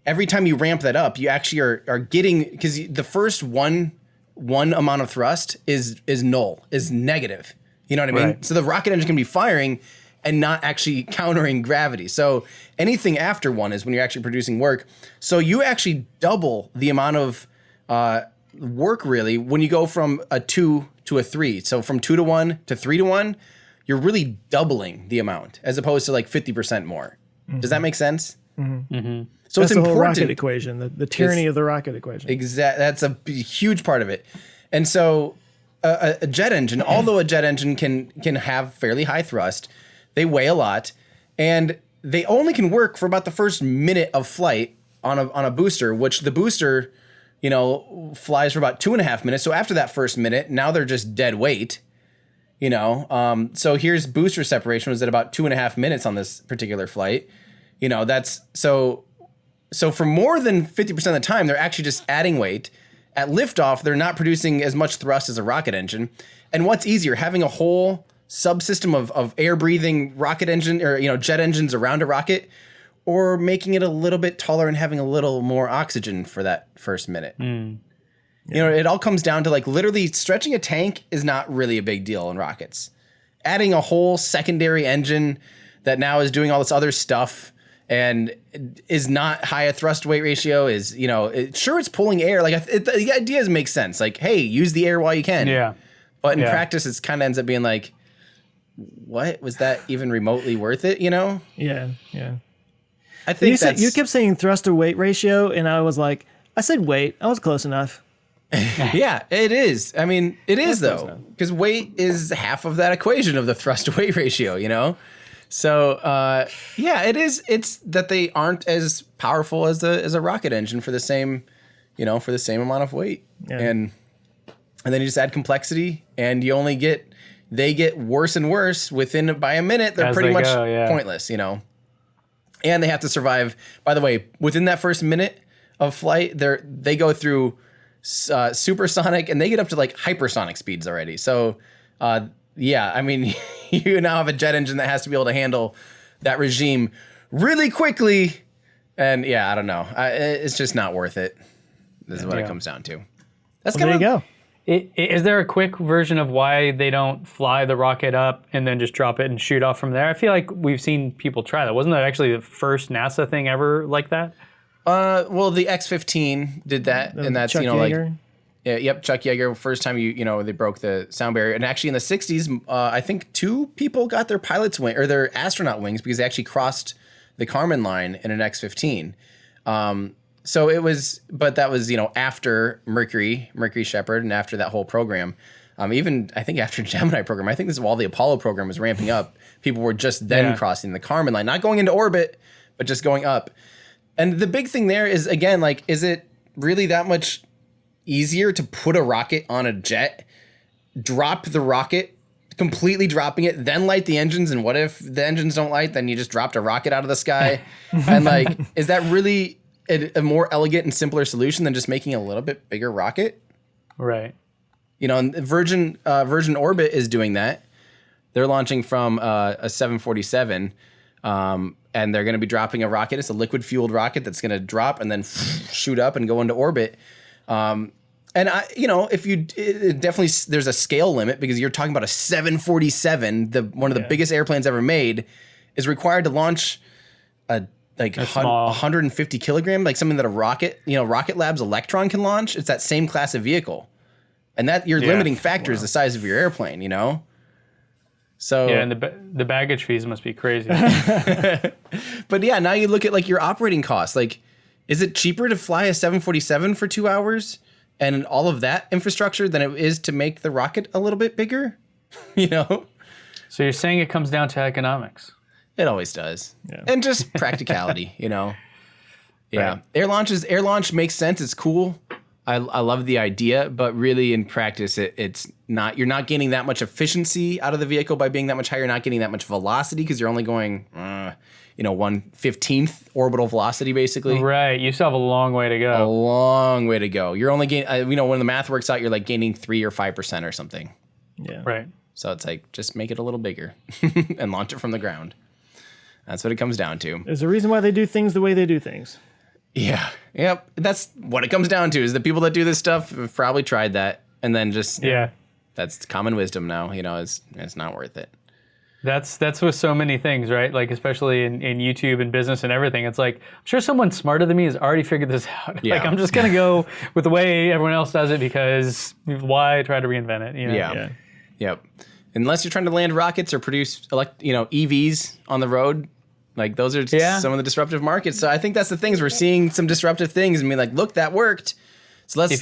every time you ramp that up, you actually are getting, because the first one amount of thrust is null, is negative. You know what I mean? Right. So the rocket engine can be firing and not actually countering gravity. So anything after 1 is when you're actually producing work. So you actually double the amount of work really when you go from a 2 to a 3. So from 2 to 1 to 3 to 1, you're really doubling the amount as opposed to like 50% more. Mm-hmm. Does that make sense? Mm-hmm. Mm-hmm. So that's it's important. The whole rocket equation, the tyranny of the rocket equation. Exactly. That's a huge part of it. And so a jet engine, although a jet engine can have fairly high thrust, they weigh a lot, and they only can work for about the first minute of flight on a booster, which the booster, you know, flies for about 2.5 minutes. So after that first minute, now they're just dead weight, you know. So here's booster separation was at about 2.5 minutes on this particular flight. You know, that's so for more than 50% of the time, they're actually just adding weight. At liftoff, they're not producing as much thrust as a rocket engine. And what's easier, having a whole subsystem of air breathing rocket engine or, you know, jet engines around a rocket, or making it a little bit taller and having a little more oxygen for that first minute. Mm. Yeah. You know, it all comes down to like literally stretching a tank is not really a big deal in rockets. Adding a whole secondary engine that now is doing all this other stuff and is not high a thrust weight ratio is, you know, sure it's pulling air. Like the ideas make sense. Like, hey, use the air while you can. Yeah. But in practice, it kind of ends up being like, what was that even remotely worth it? You know? Yeah. Yeah. I think you kept saying thrust to weight ratio, and I was like, I said weight. I was close enough. Yeah, it is. I mean, it is though, because weight is half of that equation of the thrust to weight ratio, you know? So, yeah, it is. It's that they aren't as powerful as a rocket engine for the same, for the same amount of weight. Yeah. And then you just add complexity, and they get worse and worse by a minute. They're pretty much pointless, And they have to survive. By the way, within that first minute of flight, they go through supersonic, and they get up to like hypersonic speeds already. So, yeah, I mean, you now have a jet engine that has to be able to handle that regime really quickly. And yeah, I don't know. It's just not worth it. This is what it comes down to. There you go. Is there a quick version of why they don't fly the rocket up and then just drop it and shoot off from there? I feel like we've seen people try that. Wasn't that actually the first NASA thing ever like that? Well, the X-15 did that, and that's Chuck Yeager. Chuck Yeager. First time they broke the sound barrier, and actually in the '60s, I think 2 people got their pilot's wing or their astronaut wings because they actually crossed the Kármán line in an X-15. So it was, but that was after Mercury Shepard, and after that whole program. Even I think after Gemini program, I think this is while the Apollo program was ramping up. People were just then crossing the Kármán line, not going into orbit, but just going up. And the big thing there is, again, like, is it really that much easier to put a rocket on a jet, drop the rocket, completely dropping it, then light the engines? And what if the engines don't light? Then you just dropped a rocket out of the sky. And like, is that really a more elegant and simpler solution than just making a little bit bigger rocket? Right. And Virgin Orbit is doing that. They're launching from a 747. And they're going to be dropping a rocket. It's a liquid-fueled rocket that's going to drop and then shoot up and go into orbit. And definitely there's a scale limit, because you're talking about a 747, one of the biggest airplanes ever made, is required to launch a 150 kilogram, like something that a rocket, Rocket Lab's Electron can launch. It's that same class of vehicle, and that your limiting factor is the size of your airplane. So yeah, and the baggage fees must be crazy. But yeah, now you look at like your operating costs. Like, is it cheaper to fly a 747 for 2 hours and all of that infrastructure than it is to make the rocket a little bit bigger? So you're saying it comes down to economics? It always does, and just practicality. Yeah, Right. Air launch makes sense. It's cool. I love the idea, but really in practice, it's not. You're not gaining that much efficiency out of the vehicle by being that much higher. You're not getting that much velocity because you're only going, 1/15th orbital velocity, basically. Right. You still have a long way to go. A long way to go. You're only gaining. When the math works out, you're like gaining 3 or 5% or something. Yeah. Right. So it's like, just make it a little bigger and launch it from the ground. That's what it comes down to. There's a reason why they do things the way they do things. Yeah. Yep. That's what it comes down to, is the people that do this stuff have probably tried that, and then just that's common wisdom now. It's not worth it. That's with so many things, right? Like, especially in YouTube and business and everything. It's like, I'm sure someone smarter than me has already figured this out. Yeah. Like, I'm just gonna go with the way everyone else does it, because why try to reinvent it? Yeah. Yep. Unless you're trying to land rockets or produce EVs on the road. Like, those are just some of the disruptive markets. So I think that's the things, we're seeing some disruptive things and be like, look, that worked. So let's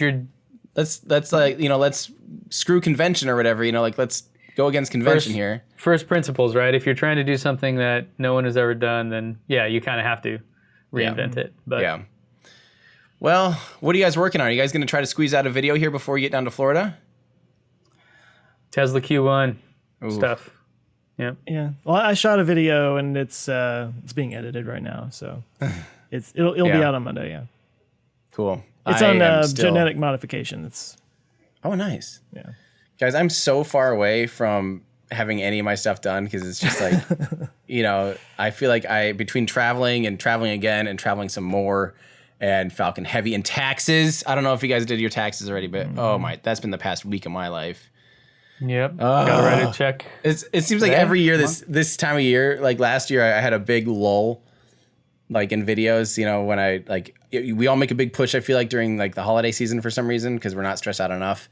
screw convention or whatever, let's go against convention here. First principles, right? If you're trying to do something that no one has ever done, then you kind of have to reinvent it. But yeah. Well, what are you guys working on? Are you guys going to try to squeeze out a video here before you get down to Florida? Tesla Q1 stuff. Yep. Yeah. Well, I shot a video, and it's being edited right now, so it'll be out on Monday. Yeah. Cool. It's on genetic modification. Oh, nice. Yeah. Guys, I'm so far away from having any of my stuff done, because it's just like, I feel like between traveling and traveling again and traveling some more, and Falcon Heavy and taxes. I don't know if you guys did your taxes already, but that's been the past week of my life. Yep. Gotta write a check. It seems like every year this time of year, like last year, I had a big lull, like in videos. When we all make a big push, I feel like, during like the holiday season for some reason, because we're not stressed out enough.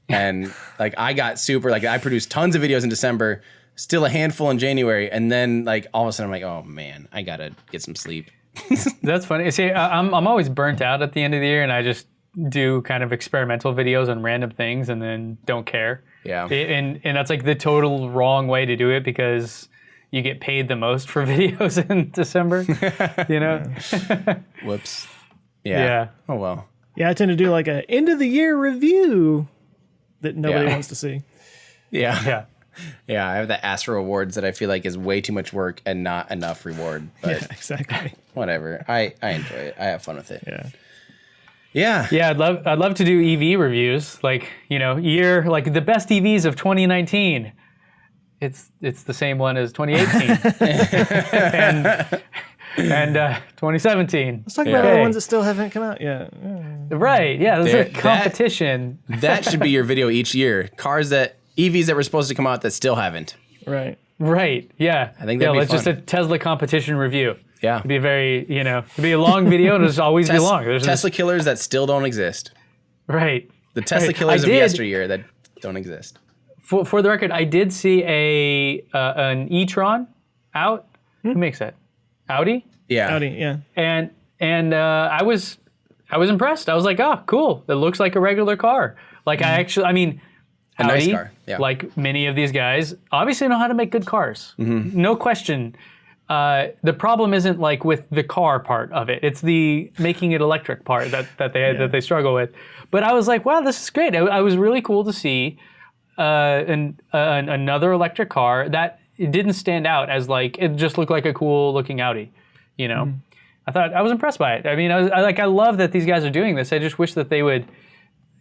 And like, I got super, like, I produced tons of videos in December, still a handful in January, and then like all of a sudden I'm like, oh man, I gotta get some sleep. That's funny. See, I'm always burnt out at the end of the year, and I just do kind of experimental videos on random things, and then don't care. Yeah. And that's like the total wrong way to do it, because you get paid the most for videos in December. You know. Whoops. Yeah. Oh well. Yeah, I tend to do like a end of the year review that nobody Yeah. wants to see. Yeah. Yeah. Yeah. I have the Astro Awards that I feel like is way too much work and not enough reward. But Yeah, exactly. whatever. I enjoy it. I have fun with it. Yeah. Yeah. Yeah, I'd love to do EV reviews, like, you know, like the best EVs of 2019. It's the same one as 2018 and 2017. Let's talk about all the ones that still haven't come out yet. Right? Yeah, there's a That- competition. That should be your video each year. EVs that were supposed to come out that still haven't. Right. Right? Yeah. I think that'd be let's just fun. a Tesla competition review. Yeah. It'd be it'd be a long video, and it'll always be long. There's Tesla killers that still don't exist. right. The Tesla Right. killers I of did- yesteryear that don't exist. For the record, I did see an e-tron out. Who makes that? Audi. Yeah. Howdy, yeah. And I was impressed. I was like, oh, cool. It looks like a regular car. Like I mean, A nice Audi, car, yeah. like many of these guys, obviously know how to make good cars. Mm-hmm. No question. The problem isn't like with the car part of it. It's the making it electric part that they struggle with. But I was like, wow, this is great. I was really cool to see another electric car that it didn't stand out as like, it just looked like a cool looking Audi, you know? I was impressed by it. I mean, I love that these guys are doing this. I just wish that they would,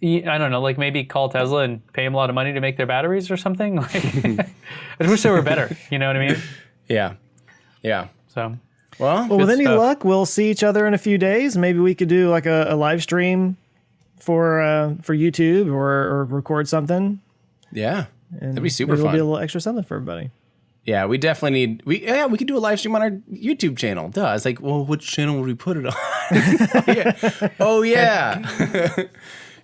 I don't know, like maybe call Tesla and pay them a lot of money to make their batteries or something. Like, I just wish they were better. You know what I mean? Yeah. Yeah. So, Well, Well, with any stuff. luck, we'll see each other in a few days. Maybe we could do like a live stream for YouTube or record something. yeah. And That'd be super maybe fun. It'll be a little extra something for everybody. Yeah, we definitely need. We could do a live stream on our YouTube channel. Duh. It's like, well, which channel would we put it on? Yeah. Oh yeah.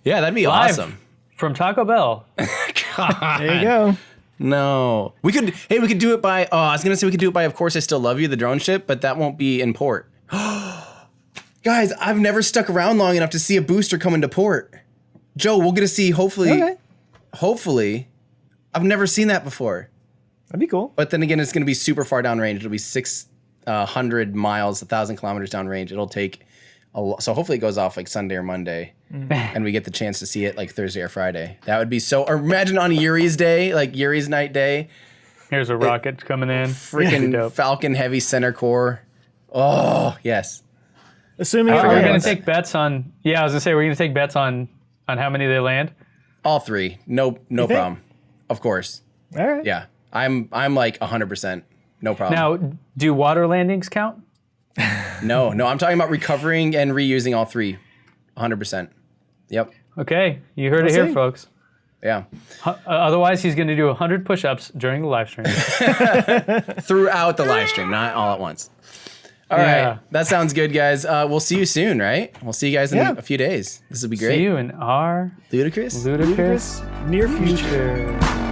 Yeah, that'd be live awesome. from Taco Bell. There you go. No, we could. Hey, we could do it by. Oh, I was gonna say we could do it by. Of course, I Still Love You, the drone ship, but that won't be in port. Guys, I've never stuck around long enough to see a booster come into port. Joe, we'll get to see. Hopefully, Okay. hopefully, I've never seen that before. That'd be cool. But then again, it's going to be super far downrange. It'll be 600 miles, 1,000 kilometers downrange. It'll take so hopefully it goes off like Sunday or Monday, and we get the chance to see it like Thursday or Friday. That would be so. Or imagine on Yuri's day, like Yuri's night day, Here's a rocket coming in. freaking Dope. Falcon Heavy center core. Oh yes, Assuming We're all going to of us- take bets on. Yeah, I was going to say we're going to take bets on how many they land. all three. No think? problem. Of course. All right. Yeah, I'm like 100%. No problem. Now, do water landings count? No, I'm talking about recovering and reusing all three. 100%. Yep. Okay, you heard it here, see. folks. Yeah. Otherwise, he's going to do 100 push-ups during the live stream. Throughout the live stream, not all at once. All Yeah. right. That sounds good, guys. We'll see you soon, right? We'll see you guys in Yeah. a few days. This will be great. See you in our Ludicrous? ludicrous Near future. future.